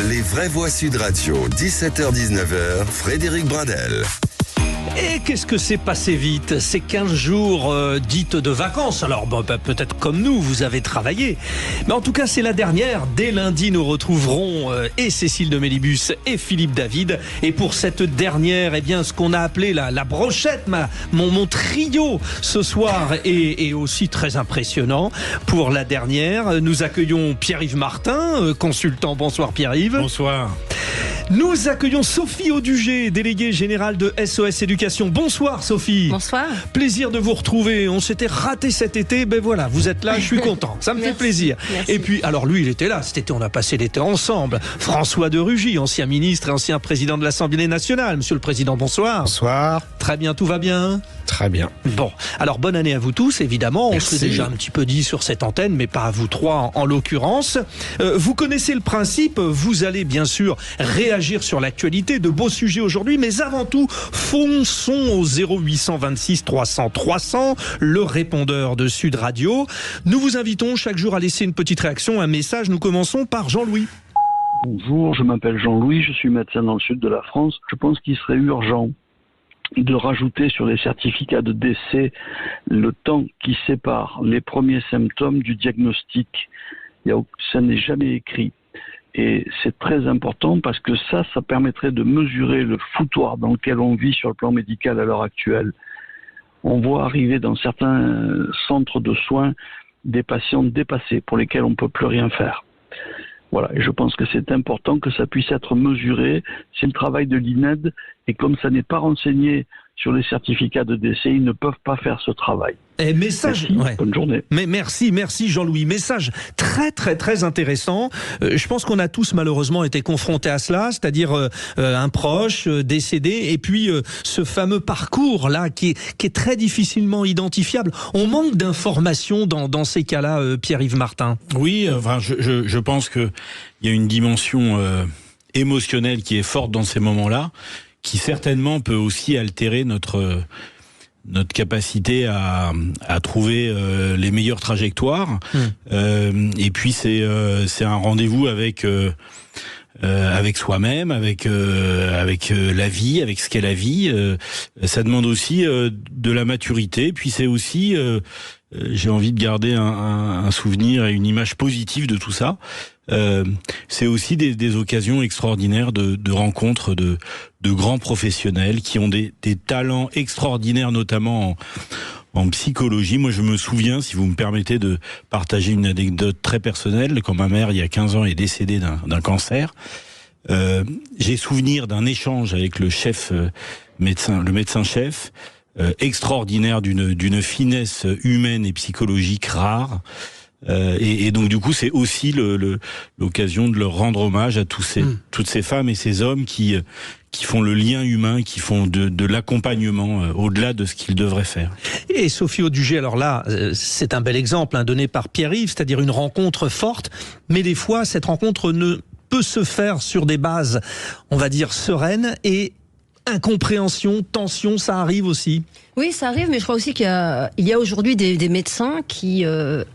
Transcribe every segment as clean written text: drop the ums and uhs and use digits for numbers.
Les vraies voix Sud Radio, 17h-19h, Frédéric Brindel. Et qu'est-ce que c'est passé vite, ces 15 jours dites de vacances. Alors peut-être comme nous, vous avez travaillé. Mais en tout cas, c'est la dernière. Dès lundi, nous retrouverons et Cécile de Mélibus et Philippe David. Et pour cette dernière, eh bien, ce qu'on a appelé la brochette, mon trio ce soir est aussi très impressionnant. Pour la dernière, nous accueillons Pierre-Yves Martin, consultant. Bonsoir Pierre-Yves. Bonsoir. Nous accueillons Sophie Audugé, déléguée générale de SOS Éducation. Bonsoir Sophie. Bonsoir. Plaisir de vous retrouver. On s'était raté cet été. Ben voilà, vous êtes là, je suis content. Ça me fait plaisir. Merci. Et puis, alors lui, il était là. Cet été, on a passé l'été ensemble. François de Rugy, ancien ministre et ancien président de l'Assemblée nationale. Monsieur le Président, bonsoir. Bonsoir. Très bien, tout va bien? Très bien. Bon, alors bonne année à vous tous, évidemment. Merci. On s'est déjà un petit peu dit sur cette antenne, mais pas à vous trois en l'occurrence. Vous connaissez le principe, vous allez bien sûr réagir sur l'actualité, de beaux sujets aujourd'hui, mais avant tout, fonçons au 0826 300 300, le répondeur de Sud Radio. Nous vous invitons chaque jour à laisser une petite réaction, un message. Nous commençons par Jean-Louis. Bonjour, je m'appelle Jean-Louis, je suis médecin dans le sud de la France. Je pense qu'il serait urgent de rajouter sur les certificats de décès le temps qui sépare les premiers symptômes du diagnostic. Ça n'est jamais écrit. Et c'est très important parce que ça permettrait de mesurer le foutoir dans lequel on vit sur le plan médical à l'heure actuelle. On voit arriver dans certains centres de soins des patients dépassés pour lesquels on ne peut plus rien faire. Voilà, et je pense que c'est important que ça puisse être mesuré. C'est le travail de l'INED, et comme ça n'est pas renseigné sur les certificats de décès, ils ne peuvent pas faire ce travail. Et message, merci, bonne journée. Mais merci Jean-Louis. Message très intéressant. Je pense qu'on a tous malheureusement été confrontés à cela, c'est-à-dire un proche décédé, et puis ce fameux parcours là qui est très difficilement identifiable. On manque d'informations dans ces cas-là, Pierre-Yves Martin. Oui, enfin, je pense que il y a une dimension émotionnelle qui est forte dans ces moments-là, qui certainement peut aussi altérer notre capacité à trouver les meilleures trajectoires. Et puis c'est un rendez-vous avec soi-même, avec la vie, avec ce qu'est la vie. Ça demande aussi de la maturité. Puis c'est aussi j'ai envie de garder un souvenir et une image positive de tout ça. C'est aussi des occasions extraordinaires de rencontres de grands professionnels qui ont des talents extraordinaires, notamment en psychologie. Moi, je me souviens, si vous me permettez de partager une anecdote très personnelle, quand ma mère, il y a 15 ans, est décédée d'un cancer, j'ai souvenir d'un échange avec le médecin-chef, extraordinaire, d'une finesse humaine et psychologique rare. Et donc du coup c'est aussi l'occasion de leur rendre hommage à toutes ces femmes et ces hommes qui font le lien humain, qui font de l'accompagnement au-delà de ce qu'ils devraient faire. Et Sophie Audugé, alors là c'est un bel exemple donné par Pierre-Yves, c'est-à-dire une rencontre forte, mais des fois cette rencontre ne peut se faire sur des bases, on va dire, sereines, et incompréhension, tension, ça arrive aussi. Oui, ça arrive, mais je crois aussi qu'il y a aujourd'hui des médecins qui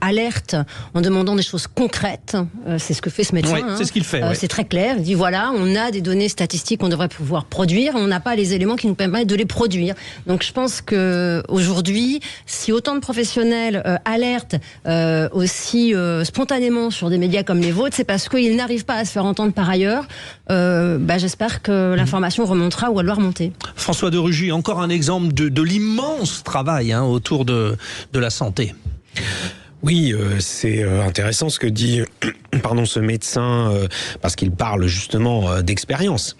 alertent en demandant des choses concrètes. C'est ce que fait ce médecin. Oui, c'est ce qu'il fait. C'est très clair. Il dit voilà, on a des données statistiques qu'on devrait pouvoir produire, on n'a pas les éléments qui nous permettent de les produire. Donc je pense que aujourd'hui, si autant de professionnels alertent aussi spontanément sur des médias comme les vôtres, c'est parce qu'ils n'arrivent pas à se faire entendre par ailleurs. J'espère que l'information remontera où elle doit remonter. François de Rugy, encore un exemple de l'immense travail autour de la santé. Oui, c'est intéressant ce que dit ce médecin, parce qu'il parle justement d'expérience.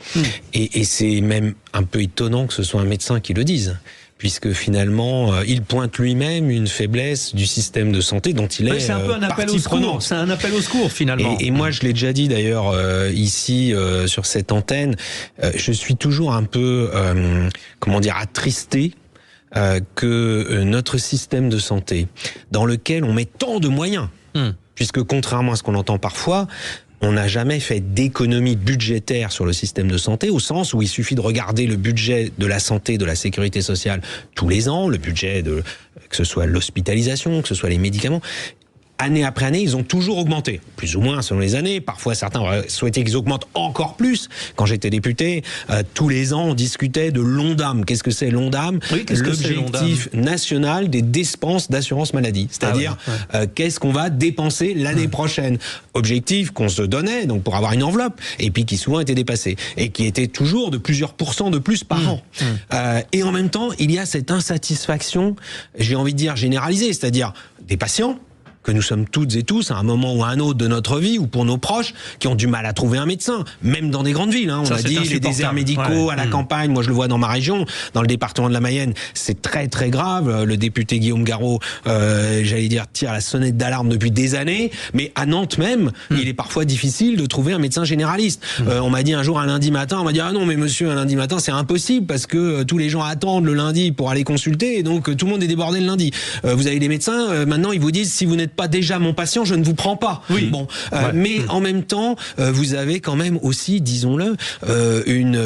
Et c'est même un peu étonnant que ce soit un médecin qui le dise, puisque finalement, il pointe lui-même une faiblesse du système de santé dont il est c'est un peu un appel au secours. C'est un appel au secour, finalement. Et moi, je l'ai déjà dit d'ailleurs ici sur cette antenne, je suis toujours un peu, attristé que notre système de santé, dans lequel on met tant de moyens, puisque contrairement à ce qu'on entend parfois, on n'a jamais fait d'économie budgétaire sur le système de santé, au sens où il suffit de regarder le budget de la santé, de la sécurité sociale tous les ans, le budget que ce soit l'hospitalisation, que ce soit les médicaments. année après année, ils ont toujours augmenté, plus ou moins selon les années. Parfois, certains auraient souhaité qu'ils augmentent encore plus. Quand j'étais député, tous les ans, on discutait de l'ONDAM. Qu'est-ce que c'est l'ONDAM ? Oui, qu'est-ce que c'est L'objectif national des dépenses d'assurance maladie. C'est-à-dire, qu'est-ce qu'on va dépenser l'année prochaine ? Objectif qu'on se donnait, donc pour avoir une enveloppe, et puis qui souvent était dépassé, et qui était toujours de plusieurs pourcents de plus par an. Et en même temps, il y a cette insatisfaction, j'ai envie de dire généralisée, c'est-à-dire des patients, que nous sommes toutes et tous à un moment ou à un autre de notre vie, ou pour nos proches, qui ont du mal à trouver un médecin, même dans des grandes villes. On a dit les déserts médicaux à la campagne, moi je le vois dans ma région, dans le département de la Mayenne, c'est très très grave. Le député Guillaume Garot, j'allais dire, tire la sonnette d'alarme depuis des années, mais à Nantes même, il est parfois difficile de trouver un médecin généraliste. On m'a dit un jour, un lundi matin, on m'a dit, ah non mais monsieur, un lundi matin c'est impossible, parce que tous les gens attendent le lundi pour aller consulter, et donc tout le monde est débordé le lundi. Vous avez des médecins, maintenant ils vous disent, si vous n'êtes pas déjà mon patient, je ne vous prends pas. Oui. Bon, mais en même temps, vous avez quand même aussi, disons-le,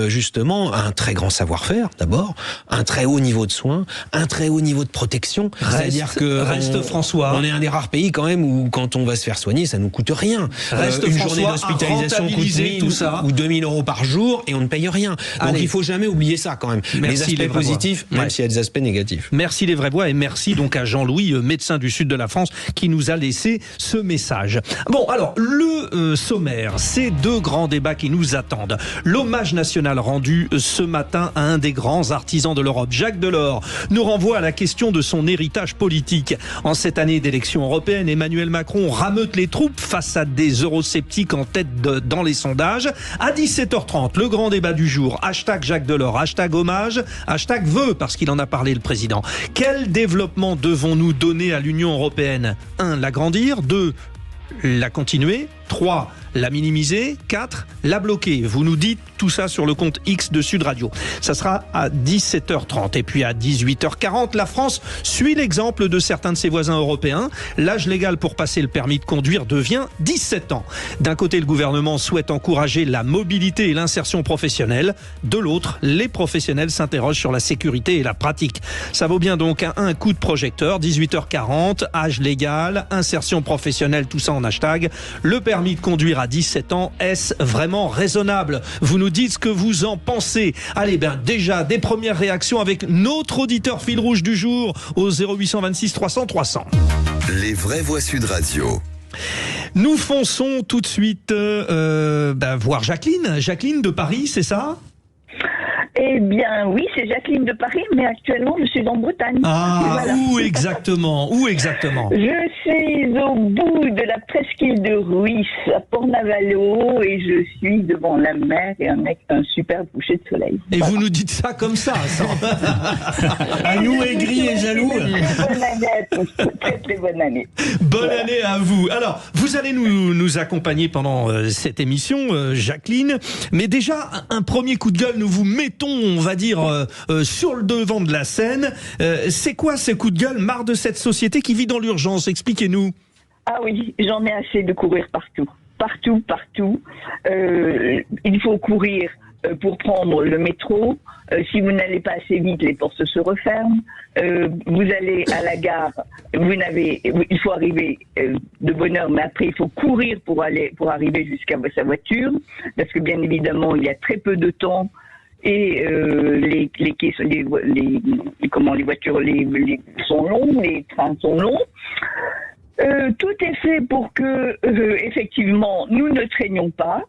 justement un très grand savoir-faire d'abord, un très haut niveau de soins, un très haut niveau de protection. C'est-à-dire que François, on est un des rares pays quand même où quand on va se faire soigner, ça nous coûte rien. Une journée d'hospitalisation coûte 1000 ou 2000 euros par jour et on ne paye rien. Donc il faut jamais oublier ça quand même. Merci, les aspects positifs, même s'il y a des aspects négatifs. Merci les vraies voix et merci donc à Jean-Louis, médecin du sud de la France, qui nous a laissé ce message. Bon, alors, le sommaire, c'est 2 grands débats qui nous attendent. L'hommage national rendu ce matin à un des grands artisans de l'Europe, Jacques Delors, nous renvoie à la question de son héritage politique. En cette année d'élection européenne, Emmanuel Macron rameute les troupes face à des eurosceptiques en tête dans les sondages. À 17h30, le grand débat du jour, hashtag Jacques Delors, hashtag hommage, hashtag vœux, parce qu'il en a parlé le président. Quel développement devons-nous donner à l'Union européenne ? 1. L'agrandir. 2. La continuer. 3. La minimiser. 4. La bloquer. Vous nous dites tout ça sur le compte X de Sud Radio. Ça sera à 17h30. Et puis à 18h40, la France suit l'exemple de certains de ses voisins européens. L'âge légal pour passer le permis de conduire devient 17 ans. D'un côté, le gouvernement souhaite encourager la mobilité et l'insertion professionnelle. De l'autre, les professionnels s'interrogent sur la sécurité et la pratique. Ça vaut bien donc un coup de projecteur. 18h40, âge légal, insertion professionnelle, tout ça en hashtag. Le permis de conduire à 17 ans, est-ce vraiment raisonnable ? Vous nous dites ce que vous en pensez. Allez, déjà, des premières réactions avec notre auditeur fil rouge du jour au 0826 300 300. Les vraies voix Sud Radio. Nous fonçons tout de suite voir Jacqueline. Jacqueline de Paris, c'est ça ? Eh bien, oui, c'est Jacqueline de Paris, mais actuellement, je suis en Bretagne. Ah, voilà. Où exactement ? Je suis au bout de la presqu'île de Ruisse, à Port-Navalo, et je suis devant la mer et avec un superbe coucher de soleil. Et voilà. Vous nous dites ça comme ça, à nous aigris et jaloux. Très bonne année à tous, très très bonne année. Bonne année à vous. Alors, vous allez nous accompagner pendant cette émission, Jacqueline, mais déjà, un premier coup de gueule, nous vous mettons, on va dire, sur le devant de la scène. C'est quoi ce coup de gueule ? Marre de cette société qui vit dans l'urgence. Expliquez-nous. Ah oui, j'en ai assez de courir partout. Partout. Il faut courir pour prendre le métro. Si vous n'allez pas assez vite, les portes se referment. Vous allez à la gare, il faut arriver de bonne heure, mais après il faut courir pour arriver jusqu'à sa voiture, parce que bien évidemment il y a très peu de temps. Et les quais, les voitures sont longs, les trains sont longs. Tout est fait pour que, effectivement, nous ne traînions pas.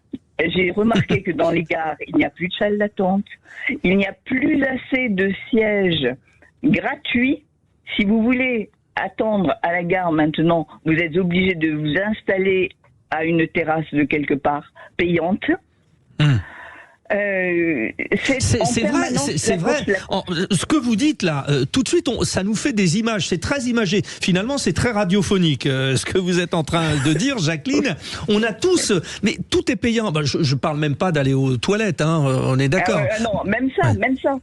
J'ai remarqué que dans les gares, il n'y a plus de salle d'attente. Il n'y a plus assez de sièges gratuits. Si vous voulez attendre à la gare maintenant, vous êtes obligé de vous installer à une terrasse de quelque part payante. C'est vrai. Ce que vous dites là, tout de suite, ça nous fait des images. C'est très imagé. Finalement, c'est très radiophonique. Ce que vous êtes en train de dire, Jacqueline. On a tous, mais tout est payant. Je parle même pas d'aller aux toilettes. On est d'accord. Non, même ça.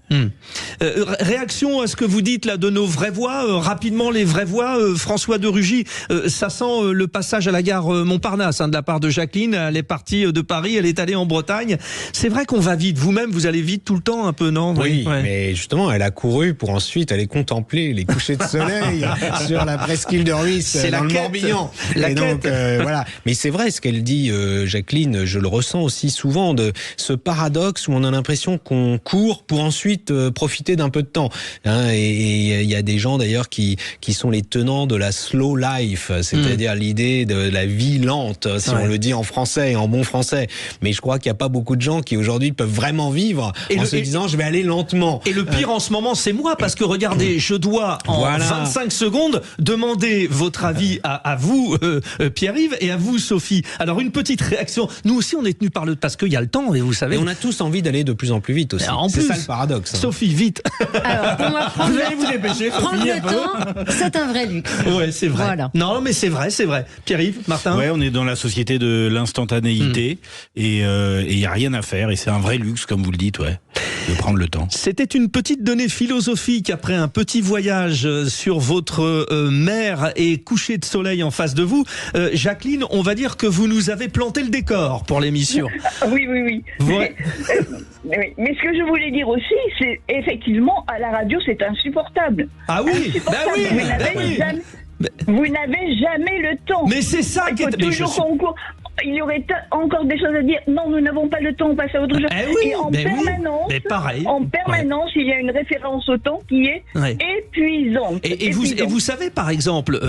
Réaction à ce que vous dites là de nos vraies voix. Rapidement, les vraies voix. François de Rugy, ça sent le passage à la gare Montparnasse de la part de Jacqueline. Elle est partie de Paris, elle est allée en Bretagne. C'est vrai qu'on qu'on va vite. Vous-même, vous allez vite tout le temps, un peu, non? Oui, ouais. mais justement, elle a couru pour ensuite aller contempler les couchers de soleil sur la presqu'île de Ruisse dans le Morbihan. Et donc, voilà. Mais c'est vrai ce qu'elle dit, Jacqueline, je le ressens aussi souvent, de ce paradoxe où on a l'impression qu'on court pour ensuite profiter d'un peu de temps. Hein, et il y a des gens d'ailleurs qui sont les tenants de la slow life, c'est-à-dire l'idée de la vie lente, si on le dit en français et en bon français. Mais je crois qu'il n'y a pas beaucoup de gens qui aujourd'hui peuvent vraiment vivre en se disant je vais aller lentement. Et le pire en ce moment, c'est moi, parce que regardez, je dois en 25 secondes demander votre avis à vous, Pierre-Yves, et à vous, Sophie. Alors une petite réaction. Nous aussi, on est tenus par parce qu'il y a le temps, et vous savez. Et on a tous envie d'aller de plus en plus vite aussi. C'est ça le paradoxe. Sophie, vite. Alors, pour moi, vous allez vous dépêcher. Prendre le temps, c'est un vrai luxe. Ouais, c'est vrai. Voilà. Non, mais c'est vrai. Pierre-Yves, Martin. Ouais, on est dans la société de l'instantanéité et il y a rien à faire et c'est un vrai luxe, comme vous le dites, ouais, de prendre le temps. C'était une petite donnée philosophique après un petit voyage sur votre mer et coucher de soleil en face de vous. Jacqueline, on va dire que vous nous avez planté le décor pour l'émission. Oui. Ouais. Mais ce que je voulais dire aussi, c'est effectivement, à la radio, c'est insupportable. Ah oui, Vous n'avez jamais le temps. Mais c'est ça qui est... toujours concours. Il y aurait encore des choses à dire. Non, nous n'avons pas le temps, on passe à autre chose. Et en permanence, il y a une référence au temps qui est épuisante. Et vous savez, par exemple,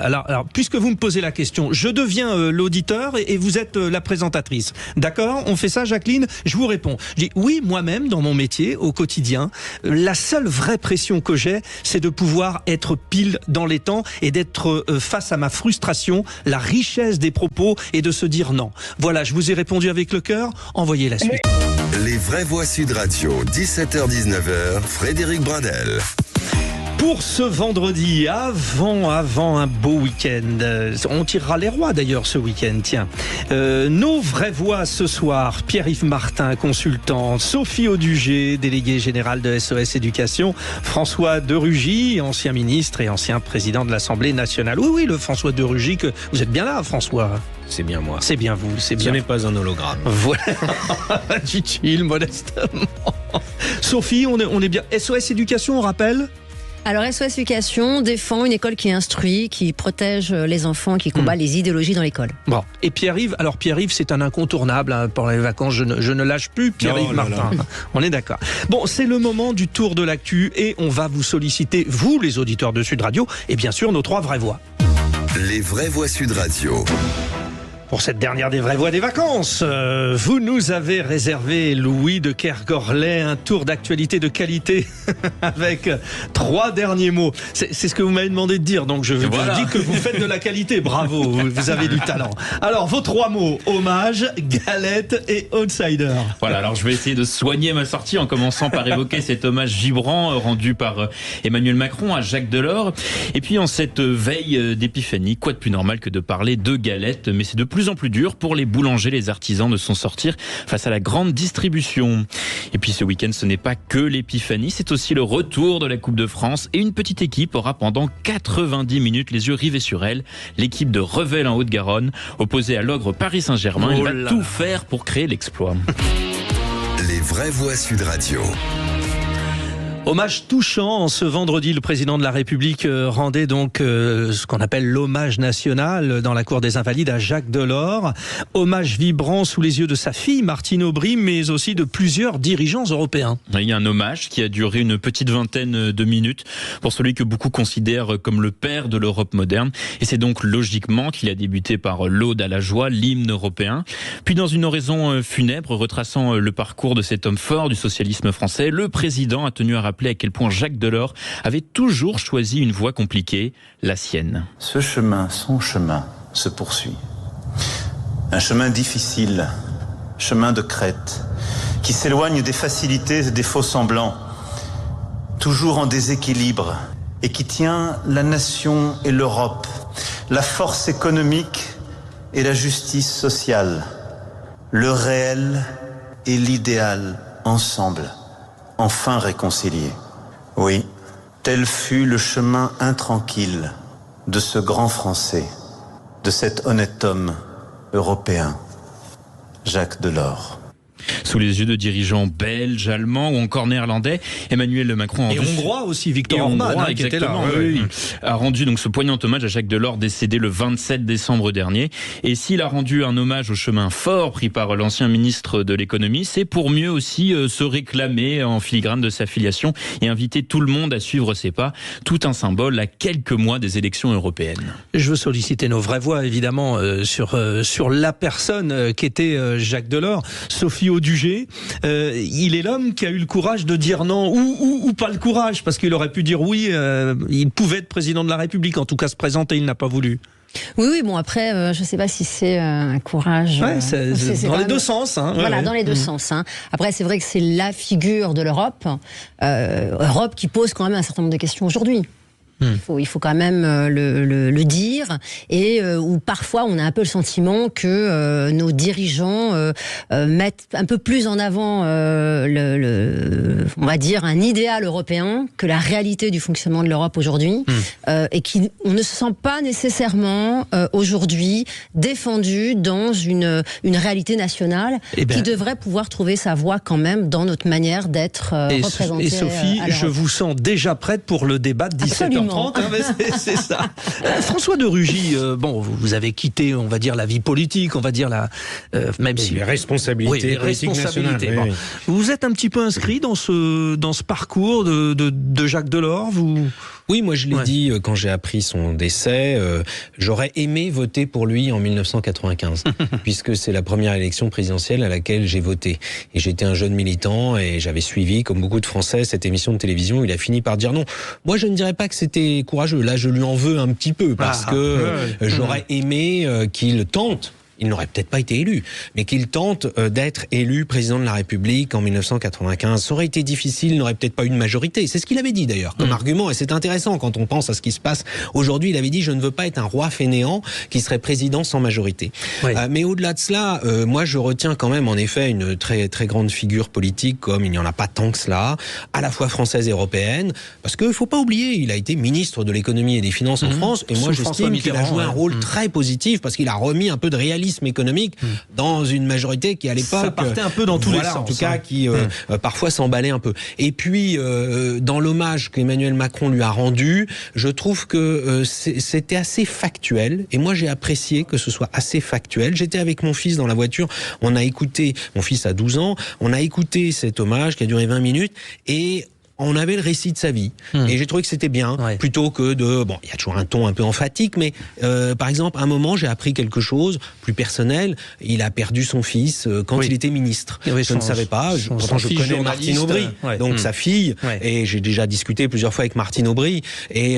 alors, puisque vous me posez la question, je deviens l'auditeur et vous êtes la présentatrice. D'accord? On fait ça, Jacqueline? Je vous réponds. Je dis oui, moi-même, dans mon métier, au quotidien, la seule vraie pression que j'ai, c'est de pouvoir être pile dans les temps et d'être face à ma frustration, la richesse des propos et de se dire non. Voilà, je vous ai répondu avec le cœur. Envoyez la suite. Les vraies voix Sud Radio, 17h-19h, Frédéric Brindel. Pour ce vendredi, avant un beau week-end, on tirera les rois d'ailleurs ce week-end, tiens. Nos vraies voix ce soir, Pierre-Yves Martin, consultant, Sophie Audugé, déléguée générale de SOS Éducation, François de Rugy, ancien ministre et ancien président de l'Assemblée nationale. Oui, le François de Rugy, que vous êtes bien là, François. C'est bien moi. C'est bien vous, c'est bien. Ce n'est pas un hologramme. Voilà, dit-il modestement. Sophie, on est bien. SOS Éducation, on rappelle ? Alors SOS Éducation défend une école qui instruit, qui protège les enfants, qui combat les idéologies dans l'école. Bon. Et Pierre-Yves, c'est un incontournable pour les vacances, je ne lâche plus Pierre-Yves Martin. On est d'accord. Bon, c'est le moment du tour de l'actu et on va vous solliciter, vous les auditeurs de Sud Radio, et bien sûr nos 3 vraies voix. Les vraies voix Sud Radio. Pour cette dernière des vraies voix des vacances, vous nous avez réservé, Louis de Kergorlet, un tour d'actualité de qualité avec 3 derniers mots. C'est ce que vous m'avez demandé de dire, donc je vous dis que vous faites de la qualité. Bravo, vous avez du talent. Alors, vos 3 mots, hommage, galette et outsider. Voilà, alors je vais essayer de soigner ma sortie en commençant par évoquer cet hommage vibrant rendu par Emmanuel Macron à Jacques Delors. Et puis en cette veille d'épiphanie, quoi de plus normal que de parler de galettes, mais c'est de plus en plus dur pour les boulangers, les artisans de s'en sortir face à la grande distribution. Et puis ce week-end, ce n'est pas que l'épiphanie, c'est aussi le retour de la Coupe de France et une petite équipe aura pendant 90 minutes les yeux rivés sur elle, l'équipe de Revel en Haute-Garonne, opposée à l'ogre Paris Saint-Germain. Elle va tout faire pour créer l'exploit. Les vraies voix Sud Radio. Hommage touchant, ce vendredi, le président de la République rendait donc ce qu'on appelle l'hommage national dans la cour des Invalides à Jacques Delors. Hommage vibrant sous les yeux de sa fille Martine Aubry, mais aussi de plusieurs dirigeants européens. Il y a un hommage qui a duré une petite vingtaine de minutes pour celui que beaucoup considèrent comme le père de l'Europe moderne. Et c'est donc logiquement qu'il a débuté par l'Aude à la joie, l'hymne européen. Puis dans une oraison funèbre retraçant le parcours de cet homme fort du socialisme français, le président a tenu à rappeler à quel point Jacques Delors avait toujours choisi une voie compliquée, la sienne. Ce chemin, son chemin, se poursuit. Un chemin difficile, chemin de crête, qui s'éloigne des facilités et des faux semblants, toujours en déséquilibre, et qui tient la nation et l'Europe, la force économique et la justice sociale, le réel et l'idéal ensemble. Enfin réconciliés. Oui, tel fut le chemin intranquille de ce grand Français, de cet honnête homme européen, Jacques Delors. sous les yeux de dirigeants belges, allemands ou encore néerlandais. Emmanuel Macron et hongrois aussi, Viktor Orban, qui était là. A rendu donc ce poignant hommage à Jacques Delors, décédé le 27 décembre dernier. Et s'il a rendu un hommage au chemin fort pris par l'ancien ministre de l'économie, c'est pour mieux aussi se réclamer en filigrane de sa filiation et inviter tout le monde à suivre ses pas. Tout un symbole à quelques mois des élections européennes. Je veux solliciter nos vraies voix, évidemment, sur la personne qui était Jacques Delors. Sophie Audugé, il est l'homme qui a eu le courage de dire non, ou pas le courage, parce qu'il aurait pu dire oui, il pouvait être président de la République, en tout cas se présenter, il n'a pas voulu. Oui, bon après, je ne sais pas si c'est un courage... Ouais, c'est dans les deux sens. Hein. Voilà, dans les deux sens. Hein. Après, c'est vrai que c'est la figure de l'Europe, Europe qui pose quand même un certain nombre de questions aujourd'hui. Il faut quand même le dire, et où parfois on a un peu le sentiment que nos dirigeants mettent un peu plus en avant on va dire un idéal européen que la réalité du fonctionnement de l'Europe aujourd'hui, et on ne se sent pas nécessairement aujourd'hui défendu dans une réalité nationale qui devrait pouvoir trouver sa voie quand même dans notre manière d'être représentée. Et Sophie, je vous sens déjà prête pour le débat de 17h30. C'est ça. François de Rugy, bon, vous avez quitté, on va dire, la vie politique, on va dire même si les responsabilités politiques nationales. Bon. Vous êtes un petit peu inscrit dans ce parcours de Jacques Delors, Oui, moi je l'ai dit quand j'ai appris son décès, j'aurais aimé voter pour lui en 1995, puisque c'est la première élection présidentielle à laquelle j'ai voté. Et j'étais un jeune militant et j'avais suivi, comme beaucoup de Français, cette émission de télévision. Il a fini par dire non. Moi je ne dirais pas que c'était courageux. Là je lui en veux un petit peu, parce que j'aurais aimé qu'il tente. Il n'aurait peut-être pas été élu, mais qu'il tente d'être élu président de la République en 1995. Ça aurait été difficile, il n'aurait peut-être pas eu de majorité. C'est ce qu'il avait dit d'ailleurs comme argument, et c'est intéressant quand on pense à ce qui se passe aujourd'hui. Il avait dit « Je ne veux pas être un roi fainéant qui serait président sans majorité ». Mais au-delà de cela, moi je retiens quand même en effet une très, très grande figure politique, comme il n'y en a pas tant que cela, à la fois française et européenne, parce qu'il ne faut pas oublier, il a été ministre de l'économie et des finances en France, et moi j'estime qu'il a joué un rôle très positif, parce qu'il a remis un peu de réalisme économique dans une majorité qui à l'époque ça partait un peu dans tous les sens, en tout cas qui parfois s'emballait un peu. Et puis dans l'hommage qu'Emmanuel Macron lui a rendu, je trouve que c'était assez factuel, et moi j'ai apprécié que ce soit assez factuel. J'étais avec mon fils dans la voiture, on a écouté, mon fils a 12 ans, on a écouté cet hommage qui a duré 20 minutes, et on avait le récit de sa vie. Et j'ai trouvé que c'était bien, plutôt que de... Bon, il y a toujours un ton un peu emphatique, mais par exemple, à un moment, j'ai appris quelque chose plus personnel. Il a perdu son fils quand il était ministre. Je ne savais pas. Pourtant, je connais Martine Aubry, donc sa fille, et j'ai déjà discuté plusieurs fois avec Martine Aubry, et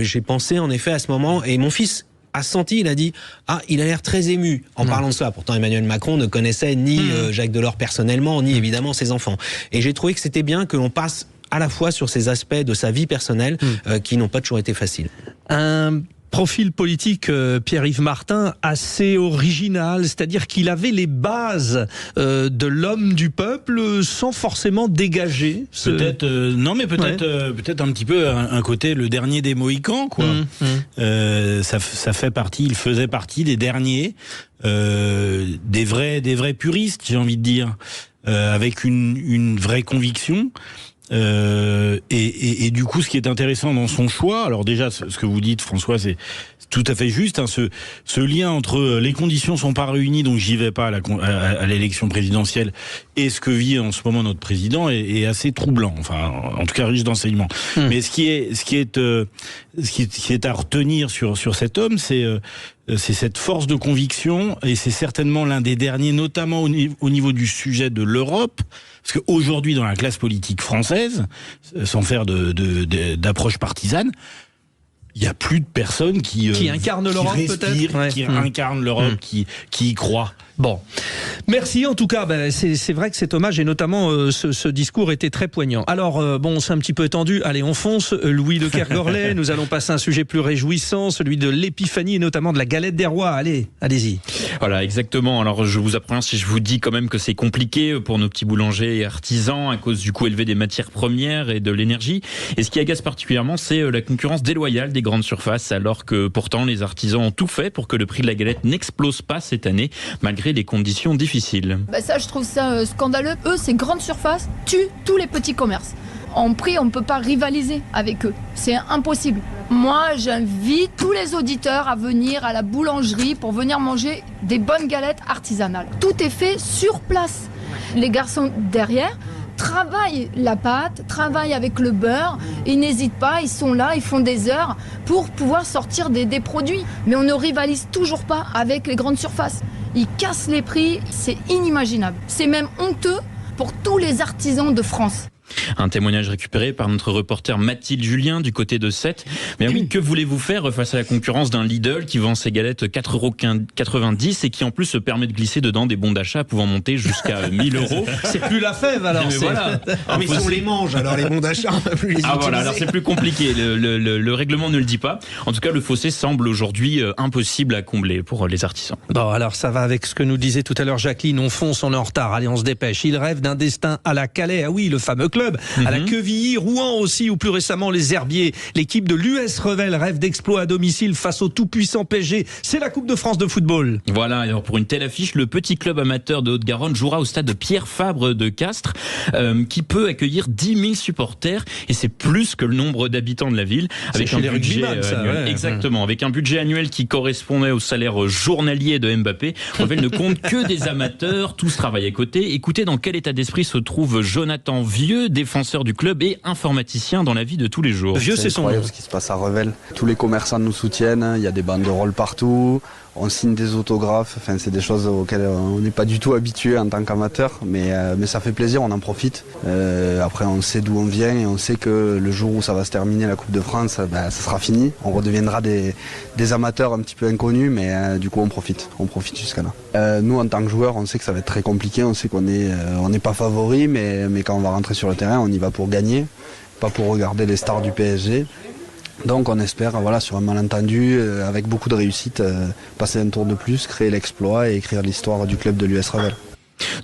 j'ai pensé en effet à ce moment, et mon fils a senti, il a dit « Ah, il a l'air très ému en parlant de ça ». Pourtant, Emmanuel Macron ne connaissait ni Jacques Delors personnellement, ni évidemment ses enfants. Et j'ai trouvé que c'était bien que l'on passe à la fois sur ces aspects de sa vie personnelle qui n'ont pas toujours été faciles. Un profil politique, Pierre-Yves Martin, assez original, c'est-à-dire qu'il avait les bases de l'homme du peuple sans forcément dégager. Peut-être, non mais peut-être un petit peu un côté le dernier des Mohicans, quoi. Ça fait partie, il faisait partie des derniers, des vrais puristes, j'ai envie de dire, avec une vraie conviction. Et du coup, ce qui est intéressant dans son choix, alors déjà, ce que vous dites, François, c'est tout à fait juste, hein, ce lien entre les conditions sont pas réunies, donc j'y vais pas à l'élection présidentielle, et ce que vit en ce moment notre président est assez troublant, enfin, en tout cas riche d'enseignements. Mais ce qui est à retenir sur cet homme, c'est cette force de conviction, et c'est certainement l'un des derniers, notamment au niveau du sujet de l'Europe, parce qu'aujourd'hui, dans la classe politique française, sans faire d'approche partisane, il n'y a plus de personnes qui incarnent l'Europe, peut-être, qui incarnent l'Europe, qui y croient. Bon, merci en tout cas. C'est vrai que cet hommage et notamment ce discours était très poignant. Alors bon, c'est un petit peu étendu. Allez, on fonce. Louis de Kergorlet. Nous allons passer à un sujet plus réjouissant, celui de l'épiphanie et notamment de la galette des rois. Allez, allez-y. Voilà, exactement. Alors je vous apprends si je vous dis quand même que c'est compliqué pour nos petits boulangers et artisans à cause du coût élevé des matières premières et de l'énergie. Et ce qui agace particulièrement, c'est la concurrence déloyale des grandes surfaces, alors que pourtant les artisans ont tout fait pour que le prix de la galette n'explose pas cette année, malgré malgré les conditions difficiles. Ça, je trouve ça scandaleux. Eux, ces grandes surfaces tuent tous les petits commerces. En prix, on ne peut pas rivaliser avec eux. C'est impossible. Moi, j'invite tous les auditeurs à venir à la boulangerie pour venir manger des bonnes galettes artisanales. Tout est fait sur place. Les garçons derrière travaillent la pâte, travaillent avec le beurre. Ils n'hésitent pas, ils sont là, ils font des heures pour pouvoir sortir des produits. Mais on ne rivalise toujours pas avec les grandes surfaces. Ils cassent les prix, c'est inimaginable. C'est même honteux pour tous les artisans de France. Un témoignage récupéré par notre reporter Mathilde Julien du côté de Sète. Mais oui, que voulez-vous faire face à la concurrence d'un Lidl qui vend ses galettes 4,90 € et qui en plus se permet de glisser dedans des bons d'achat pouvant monter jusqu'à 1 000 €. C'est plus la fève alors. Mais voilà. Mais si on les mange, alors les bons d'achat, on va plus les utiliser. Voilà, alors c'est plus compliqué. Le règlement ne le dit pas. En tout cas, le fossé semble aujourd'hui impossible à combler pour les artisans. Bon, alors ça va avec ce que nous disait tout à l'heure Jacqueline. On fonce, on est en retard. Allez, on se dépêche. Il rêve d'un destin à la Calais. Ah oui, le fameux club. À la Quevilly, Rouen aussi, ou plus récemment les Herbiers. L'équipe de l'US Revel rêve d'exploit à domicile face au tout-puissant PSG. C'est la Coupe de France de football. Voilà, alors pour une telle affiche, le petit club amateur de Haute-Garonne jouera au stade de Pierre Fabre de Castres, qui peut accueillir 10 000 supporters, et c'est plus que le nombre d'habitants de la ville. Avec un budget annuel. Exactement, avec un budget annuel qui correspondait au salaire journalier de Mbappé. Revel ne compte que des amateurs, tous travaillent à côté. Écoutez dans quel état d'esprit se trouve Jonathan Vieux, défenseur du club et informaticien dans la vie de tous les jours. Vieux, c'est son nom. Ce qui se passe à Revel. Tous les commerçants nous soutiennent, il y a des banderoles partout, on signe des autographes, enfin, c'est des choses auxquelles on n'est pas du tout habitué en tant qu'amateur, mais ça fait plaisir, on en profite. Après, on sait d'où on vient et on sait que le jour où ça va se terminer la Coupe de France, ça sera fini. On redeviendra des amateurs un petit peu inconnus, mais du coup on profite jusqu'à là. Nous, en tant que joueurs, on sait que ça va être très compliqué, on sait qu'on n'est pas favori, mais quand on va rentrer sur le terrain, on y va pour gagner, pas pour regarder les stars du PSG. Donc on espère, sur un malentendu, avec beaucoup de réussite, passer un tour de plus, créer l'exploit et écrire l'histoire du club de l'US Revel.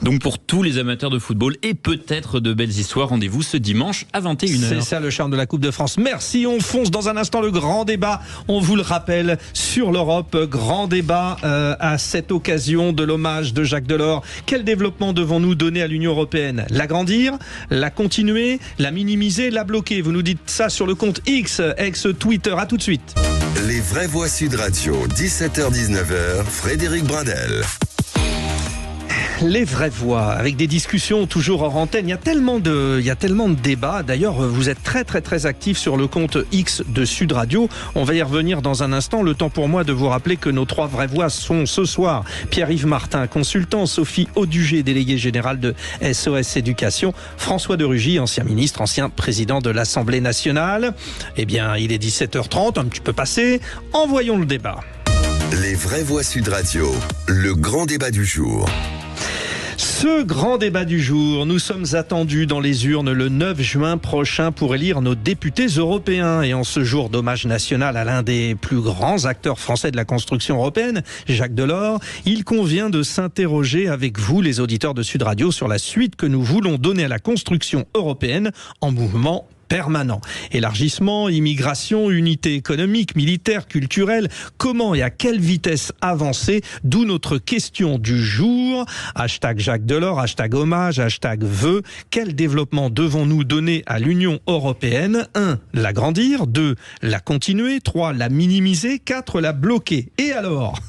Donc pour tous les amateurs de football et peut-être de belles histoires, rendez-vous ce dimanche à 21h. C'est ça le charme de la Coupe de France. Merci, on fonce dans un instant le grand débat. On vous le rappelle sur l'Europe, grand débat à cette occasion de l'hommage de Jacques Delors. Quel développement devons-nous donner à l'Union européenne? L'agrandir, la continuer, la minimiser, la bloquer? Vous nous dites ça sur le compte X, ex-Twitter. À tout de suite. Les vraies voix Sud Radio, 17h-19h, Frédéric Brindel. Les vraies voix, avec des discussions toujours hors antenne. Il y a tellement de débats. D'ailleurs, vous êtes très très très actifs sur le compte X de Sud Radio. On va y revenir dans un instant. Le temps pour moi de vous rappeler que nos 3 vraies voix sont ce soir Pierre-Yves Martin, consultant, Sophie Audugé, déléguée générale de SOS Éducation, François de Rugy, ancien ministre, ancien président de l'Assemblée nationale. Eh bien, il est 17h30, un petit peu passé. Envoyons le débat. Les vraies voix Sud Radio, le grand débat du jour. Ce grand débat du jour, nous sommes attendus dans les urnes le 9 juin prochain pour élire nos députés européens. Et en ce jour d'hommage national à l'un des plus grands acteurs français de la construction européenne, Jacques Delors, il convient de s'interroger avec vous, les auditeurs de Sud Radio, sur la suite que nous voulons donner à la construction européenne en mouvement permanent. Élargissement, immigration, unité économique, militaire, culturelle, comment et à quelle vitesse avancer? D'où notre question du jour. Hashtag Jacques Delors, hashtag hommage, hashtag vœux. Quel développement devons-nous donner à l'Union européenne? 1. L'agrandir. 2. La continuer. 3. La minimiser. 4. La bloquer. Et alors?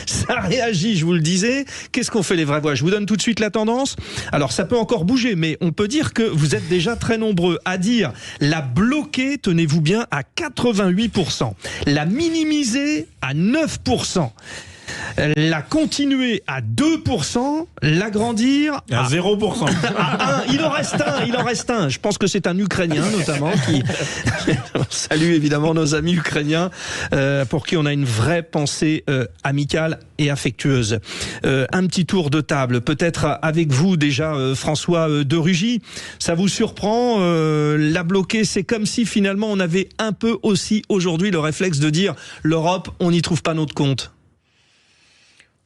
Ça réagit, je vous le disais. Qu'est-ce qu'on fait les vraies voix? Je vous donne tout de suite la tendance. Alors ça peut encore bouger, mais on peut dire que vous êtes déjà très nombreux à dire la bloquer, tenez-vous bien, à 88%. La minimiser à 9%. La continuer à 2%, l'agrandir à 0%. À 1. Il en reste un. Je pense que c'est un Ukrainien notamment qui salue évidemment nos amis ukrainiens pour qui on a une vraie pensée amicale et affectueuse. Un petit tour de table, peut-être avec vous déjà François de Rugy. Ça vous surprend la bloquer? C'est comme si finalement on avait un peu aussi aujourd'hui le réflexe de dire l'Europe, on n'y trouve pas notre compte.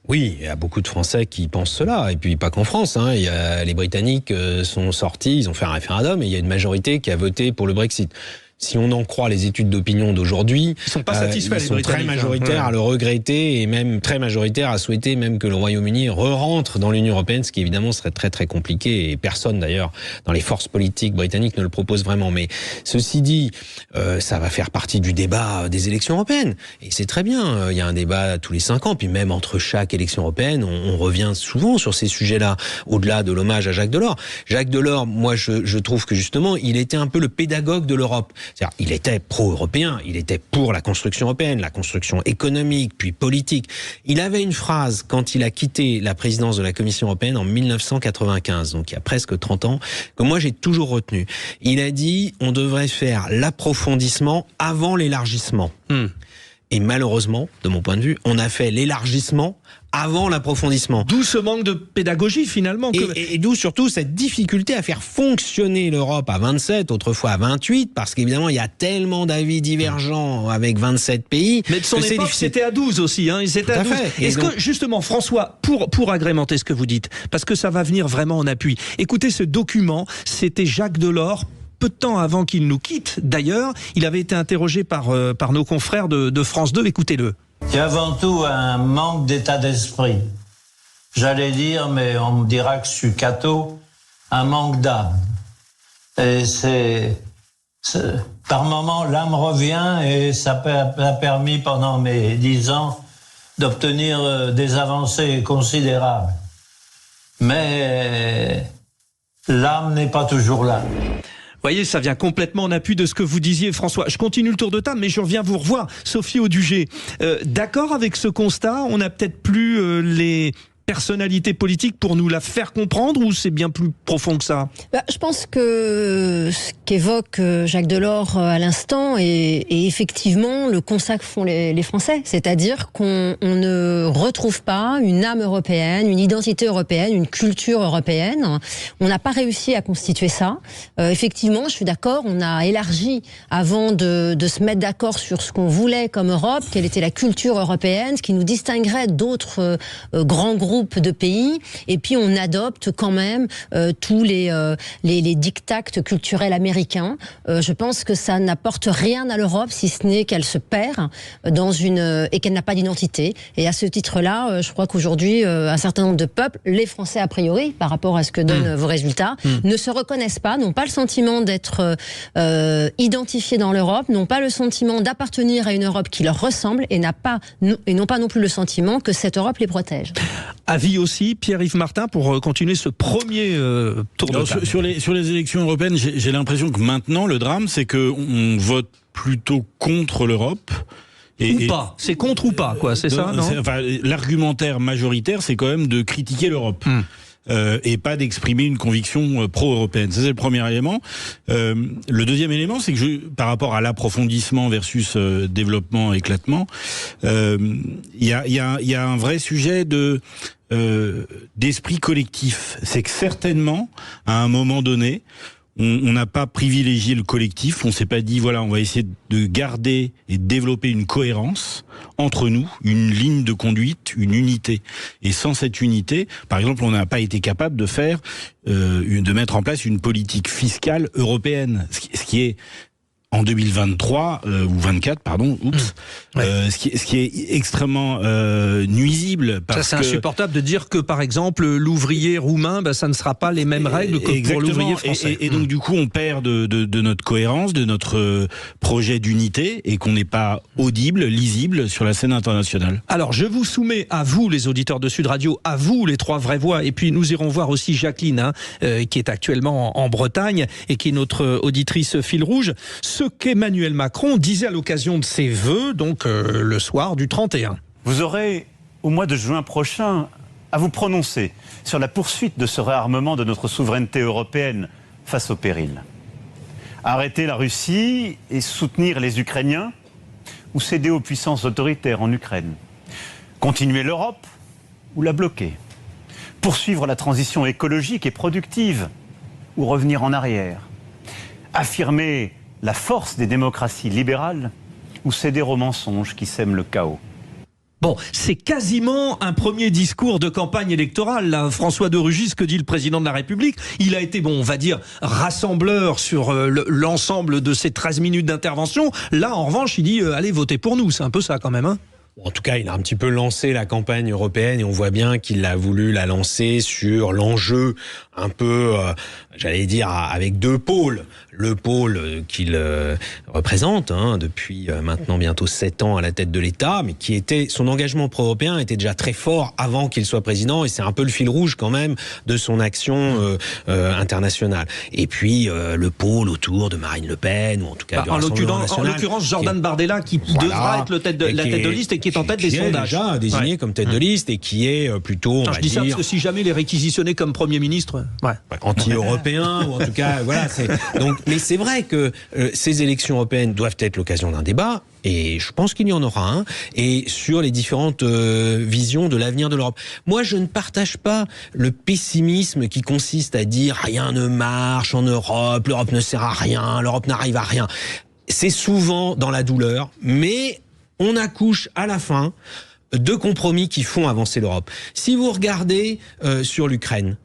Oui, il y a beaucoup de Français qui pensent cela, et puis pas qu'en France. Les Britanniques sont sortis, ils ont fait un référendum, et il y a une majorité qui a voté pour le Brexit. si on en croit les études d'opinion d'aujourd'hui, ils sont pas satisfaits. Ils sont très majoritaires à le regretter et même très majoritaires à souhaiter même que le Royaume-Uni re-rentre dans l'Union européenne, ce qui évidemment serait très très compliqué et personne d'ailleurs dans les forces politiques britanniques ne le propose vraiment. Mais ceci dit, ça va faire partie du débat des élections européennes et c'est très bien. Il y a un débat tous les 5 ans, puis même entre chaque élection européenne, on revient souvent sur ces sujets-là, au-delà de l'hommage à Jacques Delors. Jacques Delors, moi je trouve que justement, il était un peu le pédagogue de l'Europe. C'est-à-dire, il était pro-européen, il était pour la construction européenne, la construction économique, puis politique. Il avait une phrase quand il a quitté la présidence de la Commission européenne en 1995, donc il y a presque 30 ans, que moi j'ai toujours retenu. Il a dit, on devrait faire l'approfondissement avant l'élargissement. Et malheureusement, de mon point de vue, on a fait l'élargissement avant l'approfondissement. D'où ce manque de pédagogie finalement. Et d'où surtout cette difficulté à faire fonctionner l'Europe à 27, autrefois à 28, parce qu'évidemment il y a tellement d'avis divergents avec 27 pays. Mais de son époque, c'était à 12 aussi. Hein, c'était à 12. Est-ce que justement, François, pour agrémenter ce que vous dites, parce que ça va venir vraiment en appui, écoutez ce document, c'était Jacques Delors. Peu de temps avant qu'il nous quitte, d'ailleurs, il avait été interrogé par nos confrères de France 2. Écoutez-le. C'est avant tout un manque d'état d'esprit. J'allais dire, mais on me dira que je suis catho, un manque d'âme. Et par moments, l'âme revient et ça a permis pendant mes 10 ans d'obtenir des avancées considérables. Mais l'âme n'est pas toujours là. Vous voyez, ça vient complètement en appui de ce que vous disiez, François. Je continue le tour de table, mais je reviens vous revoir. Sophie Audugé, d'accord avec ce constat? On n'a peut-être plus les personnalité politique pour nous la faire comprendre, ou c'est bien plus profond que ça? Je pense que ce qu'évoque Jacques Delors à l'instant est effectivement le constat que font les Français, c'est-à-dire qu'on ne retrouve pas une âme européenne, une identité européenne, une culture européenne. On n'a pas réussi à constituer ça. Effectivement, je suis d'accord, on a élargi avant de se mettre d'accord sur ce qu'on voulait comme Europe, quelle était la culture européenne, ce qui nous distinguerait d'autres grands groupes de pays, et puis on adopte quand même tous les dictats culturels américains. Je pense que ça n'apporte rien à l'Europe, si ce n'est qu'elle se perd et qu'elle n'a pas d'identité. Et à ce titre-là, je crois qu'aujourd'hui, un certain nombre de peuples, les Français a priori, par rapport à ce que donnent vos résultats, ne se reconnaissent pas, n'ont pas le sentiment d'être identifiés dans l'Europe, n'ont pas le sentiment d'appartenir à une Europe qui leur ressemble, et n'ont pas non plus le sentiment que cette Europe les protège. Avis aussi, Pierre-Yves Martin, pour continuer ce premier tour de table. Sur les élections européennes, j'ai l'impression que maintenant, le drame, c'est qu'on vote plutôt contre l'Europe. Ou pas. C'est contre ou pas, quoi, c'est ça, non? L'argumentaire majoritaire, c'est quand même de critiquer l'Europe. Et pas d'exprimer une conviction pro-européenne. Ça, c'est le premier élément. Le deuxième élément, c'est que par rapport à l'approfondissement versus développement, éclatement, il y a un vrai sujet d'esprit collectif. C'est que certainement, à un moment donné, on n'a pas privilégié le collectif, on s'est pas dit voilà, on va essayer de garder et de développer une cohérence entre nous, une ligne de conduite, une unité. Et sans cette unité, par exemple, on n'a pas été capable de faire, de mettre en place une politique fiscale européenne, ce qui est en 2023 ou 24, pardon, ce qui est extrêmement nuisible. Ça, c'est insupportable de dire que, par exemple, l'ouvrier roumain, ça ne sera pas les mêmes règles que pour l'ouvrier français. Et donc, du coup, on perd de notre cohérence, de notre projet d'unité, et qu'on n'est pas audible, lisible sur la scène internationale. Alors, je vous soumets à vous, les auditeurs de Sud Radio, à vous, les trois vraies voix, et puis nous irons voir aussi Jacqueline, qui est actuellement en Bretagne, et qui est notre auditrice fil rouge, ce qu'Emmanuel Macron disait à l'occasion de ses vœux, donc le soir du 31. Vous aurez, au mois de juin prochain, à vous prononcer sur la poursuite de ce réarmement de notre souveraineté européenne face au péril. Arrêter la Russie et soutenir les Ukrainiens, ou céder aux puissances autoritaires en Ukraine. Continuer l'Europe ou la bloquer. Poursuivre la transition écologique et productive, ou revenir en arrière. Affirmer la force des démocraties libérales ou céder aux mensonges qui sèment le chaos. Bon, c'est quasiment un premier discours de campagne électorale, là. François de Rugy, ce que dit le président de la République. Il a été, on va dire, rassembleur sur l'ensemble de ces 13 minutes d'intervention. Là, en revanche, il dit, allez, votez pour nous. C'est un peu ça, quand même, hein. En tout cas, il a un petit peu lancé la campagne européenne et on voit bien qu'il a voulu la lancer sur l'enjeu un peu, j'allais dire, avec deux pôles. Le pôle qu'il représente depuis maintenant bientôt 7 ans à la tête de l'État, mais qui était, son engagement pro-européen était déjà très fort avant qu'il soit président et c'est un peu le fil rouge quand même de son action internationale. Et puis le pôle autour de Marine Le Pen ou en tout cas du Rassemblement national. En l'occurrence, Jordan Bardella qui devra être la tête de liste et qui est en tête des sondages. Déjà désigné comme tête de liste et qui est plutôt, je dis ça parce que si jamais il est réquisitionné comme Premier ministre, anti-européen ou en tout cas voilà. Donc, mais c'est vrai que ces élections européennes doivent être l'occasion d'un débat. Et je pense qu'il y en aura un, et sur les différentes visions de l'avenir de l'Europe. Moi, je ne partage pas le pessimisme qui consiste à dire rien ne marche en Europe, l'Europe ne sert à rien, l'Europe n'arrive à rien. C'est souvent dans la douleur, mais on accouche à la fin de compromis qui font avancer l'Europe. Si vous regardez sur l'Ukraine,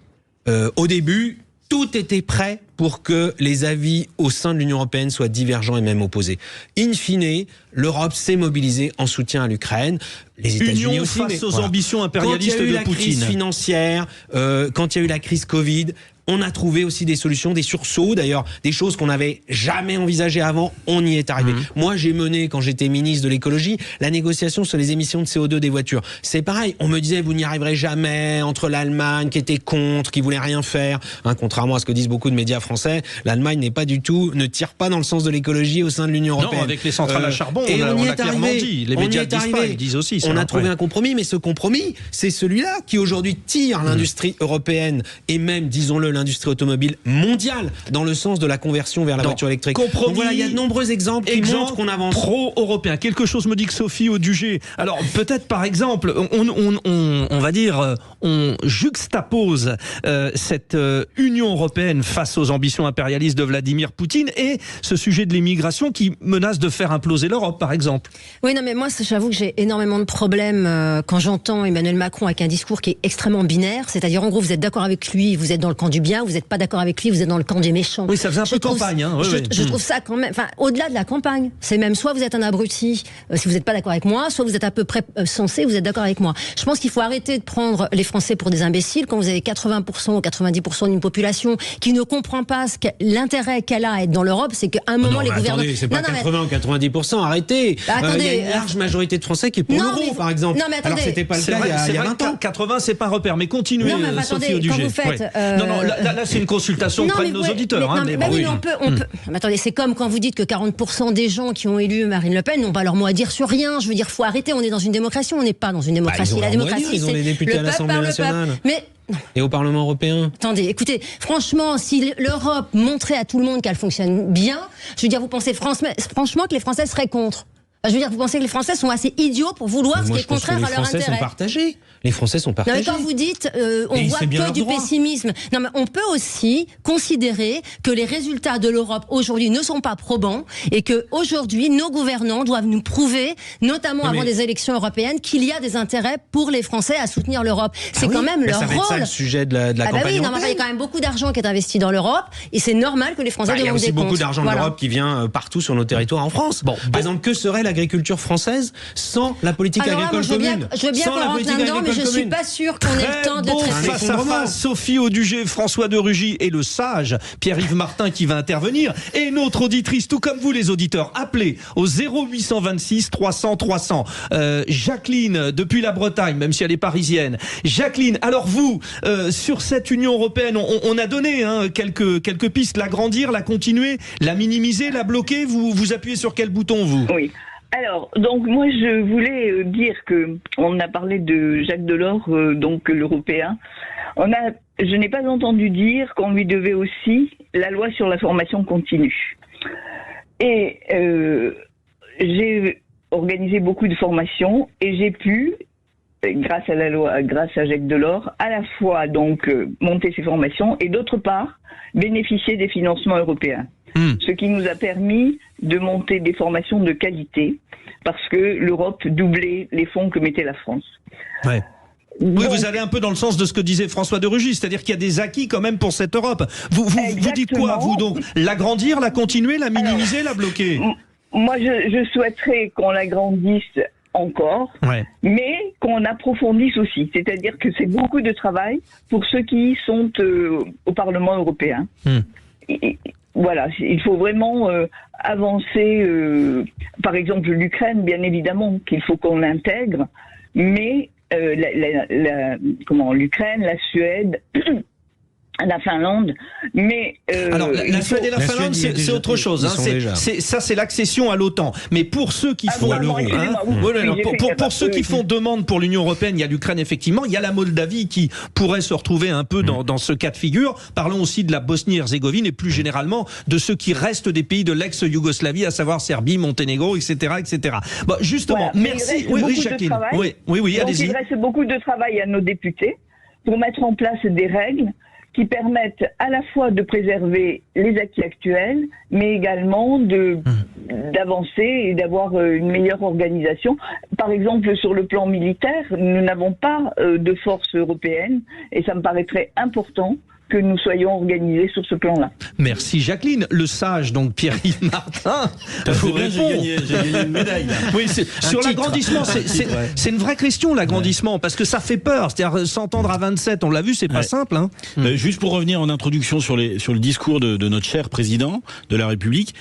au début, tout était prêt pour que les avis au sein de l'Union européenne soient divergents et même opposés. In fine, l'Europe s'est mobilisée en soutien à l'Ukraine. Les États-Unis aussi. Face aux ambitions impérialistes de Poutine. Quand il y a eu la crise financière, quand il y a eu la crise Covid, on a trouvé aussi des solutions, des sursauts d'ailleurs, des choses qu'on n'avait jamais envisagées avant, on y est arrivé. Moi, j'ai mené, quand j'étais ministre de l'écologie, la négociation sur les émissions de CO2 des voitures. C'est pareil, on me disait, vous n'y arriverez jamais, entre l'Allemagne qui était contre, qui voulait rien faire, contrairement à ce que disent beaucoup de médias français, l'Allemagne ne tire pas dans le sens de l'écologie au sein de l'Union européenne. Non, avec les centrales à charbon, on a clairement dit, les médias disent pas, ils disent aussi. On a trouvé un compromis, mais ce compromis, c'est celui-là qui aujourd'hui tire l'industrie européenne et même, disons-le, l'industrie automobile mondiale dans le sens de la conversion vers la voiture électrique. Donc voilà, il y a de nombreux exemples qui montrent qu'on avance. Pro-européen. Quelque chose me dit que Sophie Audugé. Alors peut-être par exemple, on va dire, on juxtapose cette Union européenne face aux ambitions impérialistes de Vladimir Poutine et ce sujet de l'immigration qui menace de faire imploser l'Europe, par exemple. Oui, non, mais moi, j'avoue que j'ai énormément de problèmes quand j'entends Emmanuel Macron avec un discours qui est extrêmement binaire, c'est-à-dire en gros, vous êtes d'accord avec lui, vous êtes dans le camp du bien, vous n'êtes pas d'accord avec lui, vous êtes dans le camp des méchants. Oui, ça faisait un peu campagne. Je trouve ça quand même, au-delà de la campagne, c'est même soit vous êtes un abruti, si vous n'êtes pas d'accord avec moi, soit vous êtes à peu près sensé, vous êtes d'accord avec moi. Je pense qu'il faut arrêter de prendre les Français pour des imbéciles quand vous avez 80% ou 90% d'une population qui ne comprend pas l'intérêt qu'elle a à être dans l'Europe, c'est qu'à un moment les gouvernements... Attendez, c'est pas 80 ou 90%, arrêtez. Il y a une large majorité de Français qui est pour l'euro, par exemple. Non, mais attendez, alors c'était pas le cas il y a 20 ans. 80, c'est pas un repère, mais continuez, Sophie Audugé. Non, là c'est une consultation auprès de nos auditeurs. On peut. Mais attendez, c'est comme quand vous dites que 40% des gens qui ont élu Marine Le Pen n'ont pas leur mot à dire sur rien. Je veux dire, faut arrêter. On est dans une démocratie, on n'est pas dans une démocratie. La démocratie, ils ont des députés à l'Assemblée nationale. Mais et au Parlement européen. Attendez, écoutez, franchement, si l'Europe montrait à tout le monde qu'elle fonctionne bien, je veux dire, vous pensez franchement que les Français seraient contre? Je veux dire, vous pensez que les Français sont assez idiots pour vouloir ce qui est contraire à leur intérêt? Les Français sont partagés. Les Français sont partagés. Non, mais quand vous dites, on voit que du pessimisme. Non, mais on peut aussi considérer que les résultats de l'Europe aujourd'hui ne sont pas probants et que aujourd'hui, nos gouvernants doivent nous prouver, notamment avant des élections européennes, qu'il y a des intérêts pour les Français à soutenir l'Europe. C'est quand même leur rôle. Ça va être ça le sujet de la campagne européenne. Non, mais il y a quand même beaucoup d'argent qui est investi dans l'Europe et c'est normal que les Français demandent des comptes. Il y a aussi beaucoup d'argent de l'Europe qui vient partout sur nos territoires en France. Par exemple, que serait l'agriculture française sans la politique agricole commune? Je veux bien qu'on rentre là-dedans, mais je suis pas sûr qu'on ait le temps de traiter. Face à face, Sophie Audugé, François de Rugy et le sage Pierre-Yves Martin qui va intervenir. Et notre auditrice, tout comme vous les auditeurs, appelez au 0826 300 300. Jacqueline, depuis la Bretagne, même si elle est parisienne. Jacqueline, alors vous, sur cette Union européenne, on a donné quelques pistes, l'agrandir, la continuer, la minimiser, la bloquer. Vous appuyez sur quel bouton, vous? Oui. Alors, donc moi je voulais dire que on a parlé de Jacques Delors, donc l'Européen. Je n'ai pas entendu dire qu'on lui devait aussi la loi sur la formation continue. Et j'ai organisé beaucoup de formations et j'ai pu, grâce à la loi, grâce à Jacques Delors, à la fois donc monter ces formations et d'autre part bénéficier des financements européens. ce qui nous a permis de monter des formations de qualité, parce que l'Europe doublait les fonds que mettait la France. Ouais. Oui, vous allez un peu dans le sens de ce que disait François de Rugy, c'est-à-dire qu'il y a des acquis quand même pour cette Europe. Vous dites quoi, vous donc? L'agrandir, la continuer, la minimiser, la bloquer? Moi, je souhaiterais qu'on l'agrandisse encore, mais qu'on approfondisse aussi. C'est-à-dire que c'est beaucoup de travail pour ceux qui sont au Parlement européen. Et, voilà, il faut vraiment avancer. Par exemple, l'Ukraine, bien évidemment, qu'il faut qu'on l'intègre, mais l'Ukraine, la Suède, la Finlande, mais alors la Suède et la Finlande, c'est autre chose. C'est l'accession à l'OTAN. Mais pour ceux qui font pour ceux qui font demande pour l'Union européenne, il y a l'Ukraine effectivement, il y a la Moldavie qui pourrait se retrouver un peu dans ce cas de figure. Parlons aussi de la Bosnie-Herzégovine et plus généralement de ceux qui restent des pays de l'ex-Yougoslavie, à savoir Serbie, Monténégro, etc., etc. Bon, justement, voilà, merci. Oui, Jacqueline. Oui, allez-y. Il reste beaucoup de travail à nos députés pour mettre en place des règles qui permettent à la fois de préserver les acquis actuels, mais également d'avancer et d'avoir une meilleure organisation. Par exemple, sur le plan militaire, nous n'avons pas de force européenne, et ça me paraîtrait important que nous soyons organisés sur ce plan-là. Merci Jacqueline. Le sage, donc Pierre-Yves Martin, vous répond. J'ai gagné une médaille. Oui, sur l'agrandissement, c'est une vraie question, l'agrandissement, parce que ça fait peur. C'est-à-dire s'entendre à 27, on l'a vu, c'est pas simple. Hein. Juste pour revenir en introduction sur le discours de notre cher président de la République,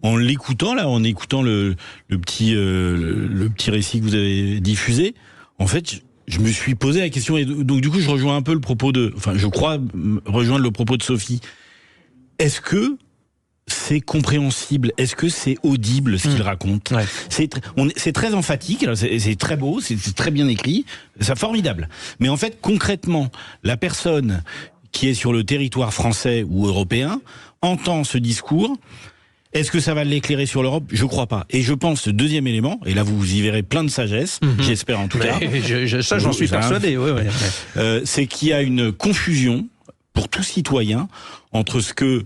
en l'écoutant là, en écoutant le petit récit que vous avez diffusé, en fait, je me suis posé la question, et donc du coup je rejoins un peu je crois rejoindre le propos de Sophie. Est-ce que c'est compréhensible? Est-ce que c'est audible ce qu'il raconte? C'est très emphatique, c'est très beau, c'est très bien écrit, c'est formidable. Mais en fait, concrètement, la personne qui est sur le territoire français ou européen entend ce discours. Est-ce que ça va l'éclairer sur l'Europe? Je crois pas. Et je pense, deuxième élément, et là vous y verrez plein de sagesse, j'espère en tout cas. Ça, j'en suis persuadé. C'est qu'il y a une confusion pour tout citoyen entre ce que,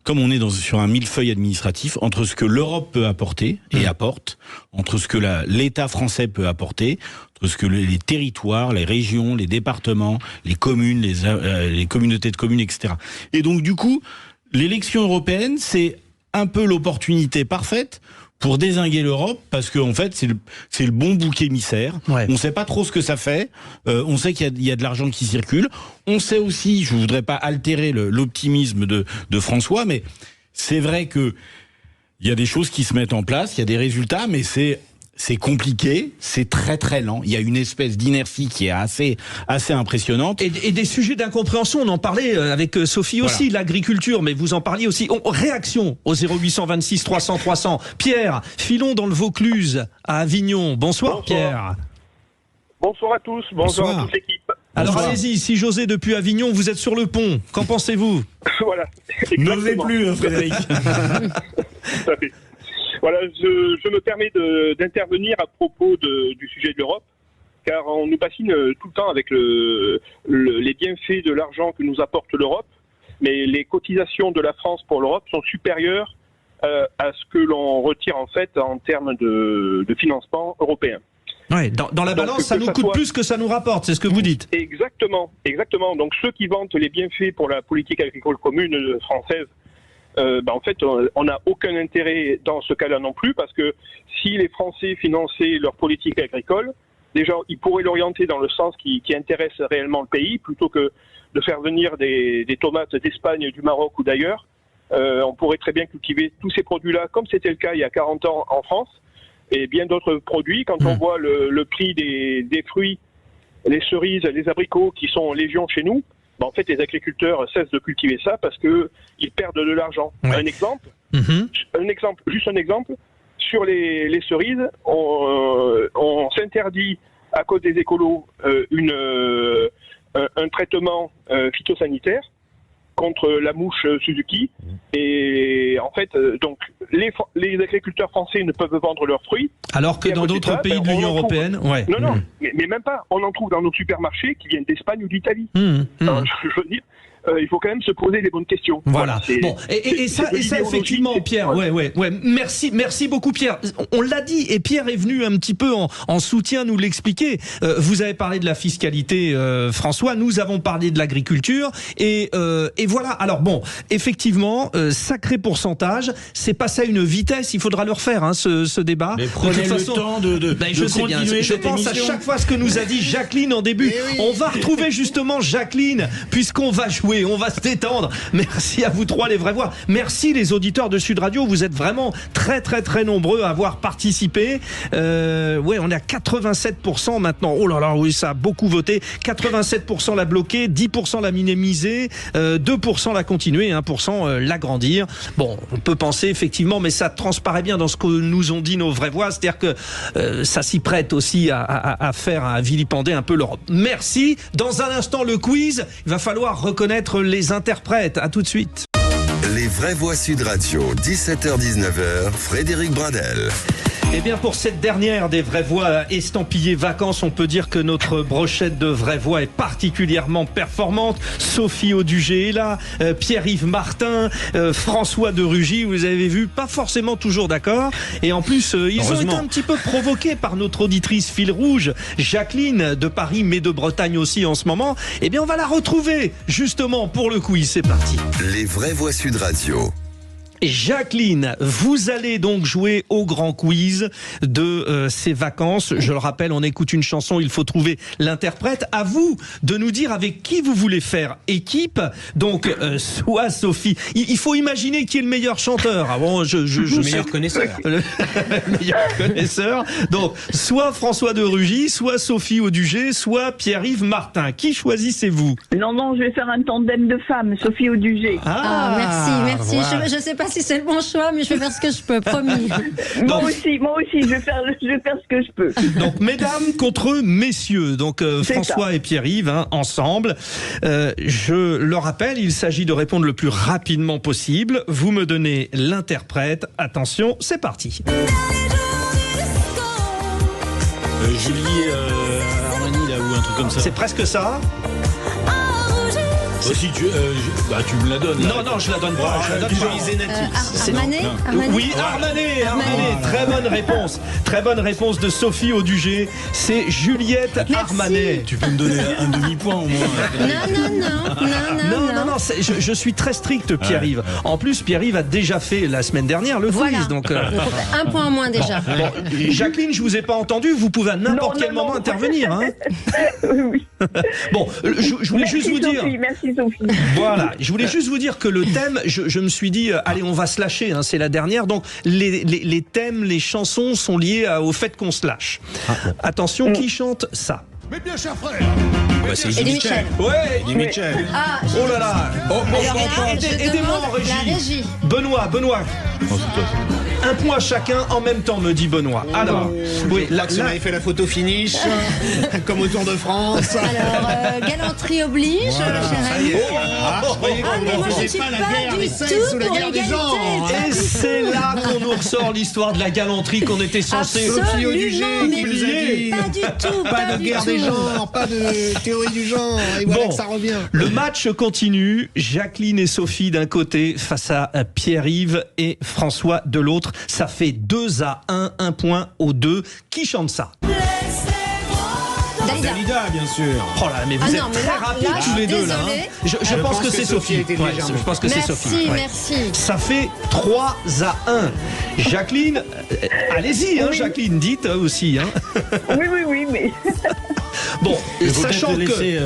comme on est sur un millefeuille administratif, entre ce que l'Europe peut apporter et apporte, entre ce que l'État français peut apporter, entre ce que les territoires, les régions, les départements, les communes, les communautés de communes, etc. Et donc du coup, l'élection européenne, c'est un peu l'opportunité parfaite pour dézinguer l'Europe, parce que en fait c'est le bon bouc émissaire. On sait pas trop ce que ça fait. On sait qu'il y a de l'argent qui circule. On sait aussi, je voudrais pas altérer l'optimisme de François, mais c'est vrai que il y a des choses qui se mettent en place, il y a des résultats, mais c'est compliqué, c'est très très lent. Il y a une espèce d'inertie qui est assez impressionnante. Et des sujets d'incompréhension, on en parlait avec Sophie aussi, l'agriculture, mais vous en parliez aussi. Réaction au 0826 300 300. Pierre, filons dans le Vaucluse à Avignon. Bonsoir Pierre. Bonsoir à tous, bonsoir à toute l'équipe. Alors allez-y, si José depuis Avignon, vous êtes sur le pont, qu'en pensez-vous? Voilà. N'osez plus, Frédéric. Tout à fait. Voilà, je me permets d'intervenir à propos du sujet de l'Europe, car on nous bassine tout le temps avec les bienfaits de l'argent que nous apporte l'Europe, mais les cotisations de la France pour l'Europe sont supérieures à ce que l'on retire en fait en termes de financement européen. Ouais, dans la balance, ça nous coûte plus que ça nous rapporte, c'est ce que vous dites. Exactement. Donc ceux qui vantent les bienfaits pour la politique agricole commune française, en fait, on n'a aucun intérêt dans ce cas-là non plus, parce que si les Français finançaient leur politique agricole, déjà, ils pourraient l'orienter dans le sens qui intéresse réellement le pays, plutôt que de faire venir des tomates d'Espagne, du Maroc ou d'ailleurs. On pourrait très bien cultiver tous ces produits-là, comme c'était le cas il y a 40 ans en France, et bien d'autres produits. Quand on voit le prix des fruits, les cerises, les abricots qui sont légion chez nous, en fait, les agriculteurs cessent de cultiver ça parce qu'ils perdent de l'argent. Un exemple, sur les cerises, on s'interdit, à cause des écolos, un traitement phytosanitaire contre la mouche Suzuki. Et en fait, donc, les agriculteurs français ne peuvent vendre leurs fruits. Alors que dans d'autres pays de l'Union européenne, Non, mais même pas. On en trouve dans nos supermarchés qui viennent d'Espagne ou d'Italie. Je veux dire, il faut quand même se poser les bonnes questions. Voilà. Bon, et ça effectivement, Pierre. Ouais. Merci beaucoup, Pierre. On l'a dit, et Pierre est venu un petit peu en soutien nous l'expliquer. Vous avez parlé de la fiscalité, François. Nous avons parlé de l'agriculture, et voilà. Alors bon, effectivement, sacré pourcentage. C'est passé à une vitesse. Il faudra le refaire, hein, ce débat. Mais prenez le temps de je sais bien. Je pense à chaque fois ce que nous a dit Jacqueline en début. On va retrouver justement Jacqueline, puisqu'on va jouer, on va se détendre. Merci à vous trois, les vraies voix. Merci les auditeurs de Sud Radio. Vous êtes vraiment très très très nombreux à avoir participé. On est à 87% maintenant. Oh là là, oui, ça a beaucoup voté. 87% l'a bloqué, 10% l'a minimisé, 2% l'a continué, 1% l'agrandir. Bon, on peut penser effectivement, mais ça transparaît bien dans ce que nous ont dit nos vraies voix, c'est-à-dire que ça s'y prête aussi à vilipender un peu l'Europe. Merci. Dans un instant, le quiz. Il va falloir reconnaître les interprètes. À tout de suite. Les vraies voix Sud Radio, 17h-19h, Frédéric Brindel. Eh bien, pour cette dernière des vraies voix estampillées vacances, on peut dire que notre brochette de vraies voix est particulièrement performante. Sophie Audugé est là, Pierre-Yves Martin, François de Rugy, vous avez vu, pas forcément toujours d'accord. Et en plus, ils ont été un petit peu provoqués par notre auditrice fil rouge, Jacqueline de Paris, mais de Bretagne aussi en ce moment. Eh bien, on va la retrouver justement pour le quiz. C'est parti. Les vraies voix Sud Radio. Jacqueline, vous allez donc jouer au grand quiz de ces vacances. Je le rappelle, on écoute une chanson, il faut trouver l'interprète. À vous de nous dire avec qui vous voulez faire équipe. Donc, soit Sophie. Il faut imaginer qui est le meilleur chanteur. Ah bon, le meilleur connaisseur. Le meilleur connaisseur. Donc, soit François de Rugy, soit Sophie Audugé, soit Pierre-Yves Martin. Qui choisissez-vous? Non, je vais faire un tandem de femmes, Sophie Audugé. Merci. Voilà. Je sais pas si c'est le bon choix, mais je vais faire ce que je peux, promis. Moi aussi, je vais faire ce que je peux. Donc, mesdames contre messieurs. Donc, François et Pierre-Yves, ensemble. Je le rappelle, il s'agit de répondre le plus rapidement possible. Vous me donnez l'interprète. Attention, c'est parti. Julie Armani, là, ou un truc comme ça. C'est presque ça. Si tu me la donnes. Non, je la donne pas. Armanet. Oui, Armanet. Très bonne réponse de Sophie Audugé. C'est Juliette Armanet. Tu peux me donner un demi-point au moins. Non. Je suis très strict, Pierre-Yves. Ouais. En plus, Pierre-Yves a déjà fait la semaine dernière le quiz. Donc, un point en moins déjà. Bon, Jacqueline, je vous ai pas entendu. Vous pouvez à n'importe quel moment intervenir. Oui. Bon, je voulais juste vous dire. Merci Sophie. Voilà, je voulais juste vous dire que le thème, je me suis dit, allez, on va se lâcher, c'est la dernière. Donc, les thèmes, les chansons sont liés au fait qu'on se lâche. Attention, qui chante ça? Mais bien cher frère. C'est Eddie Mitchell. Ouais, Eddie Mitchell. Oh là là. Aidez-moi en régie. Benoît. Un point chacun en même temps, me dit Benoît. Alors, oui, là, vous avez fait la photo finish, comme au Tour de France. Alors, galanterie oblige, cher ami. Je croyais qu'on ne faisait pas la guerre des sexes ou la guerre des genres. Et c'est là qu'on nous ressort l'histoire de la galanterie qu'on était censé. Sophie Audugé qui nous a dit. Pas du tout. Pas de guerre des genres, pas de théorie du genre. Et voilà que ça revient. Le match continue. Jacqueline et Sophie d'un côté face à Pierre-Yves et François de l'autre. Ça fait 2-1, un point aux deux. Qui chante ça? Dalida, bien sûr. Oh là, mais vous êtes très rapides tous les deux là. Je pense que c'est Sophie. Je pense que c'est Sophie. Merci. Ça fait 3-1. Jacqueline, allez-y, Jacqueline, dites aussi. Oui, mais. Bon, sachant que laisser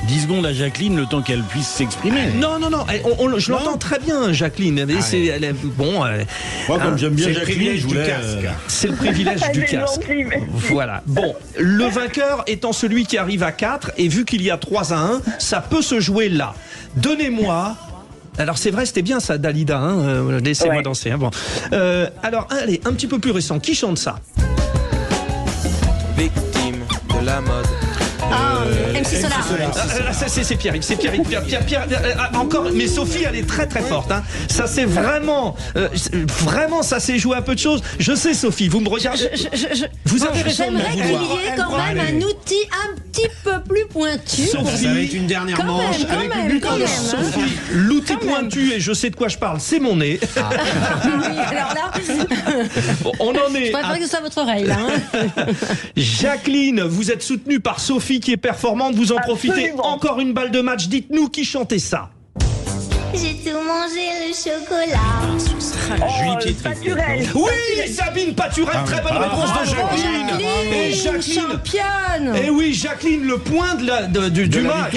10 secondes à Jacqueline le temps qu'elle puisse s'exprimer. Non, je l'entends très bien, Jacqueline. Mais moi, comme j'aime bien Jacqueline, je voulais. C'est le privilège du casque. Voilà. Bon, le vainqueur étant celui qui arrive à 4, et vu qu'il y a 3-1, ça peut se jouer là. Donnez-moi. Alors c'est vrai, c'était bien ça, Dalida. Laissez-moi danser. Bon. Alors, allez, un petit peu plus récent. Qui chante ça? Victime de la mode. C'est Pierre-Yves. Encore, mais Sophie, elle est très très forte. Hein. Ça c'est vraiment, ça s'est joué à peu de choses. Je sais, Sophie, vous me regardez. Vous avez raison. J'aimerais qu'il y ait quand même un outil un petit peu plus pointu. Sophie, ça va être une dernière manche avec le but. Sophie, l'outil pointu, et je sais de quoi je parle, c'est mon nez. Oui, alors là, on en est. je préfère que ce soit votre oreille là. Hein. Jacqueline, vous êtes soutenue par Sophie qui est performante. Vous en profitez. Encore une balle de match. Dites-nous qui chantait ça. J'ai tout mangé le chocolat. Julie Pietri. Oui, Sabine Paturel, très bonne réponse de Jacqueline. Et Jacqueline, championne. Et oui, Jacqueline, le point du match.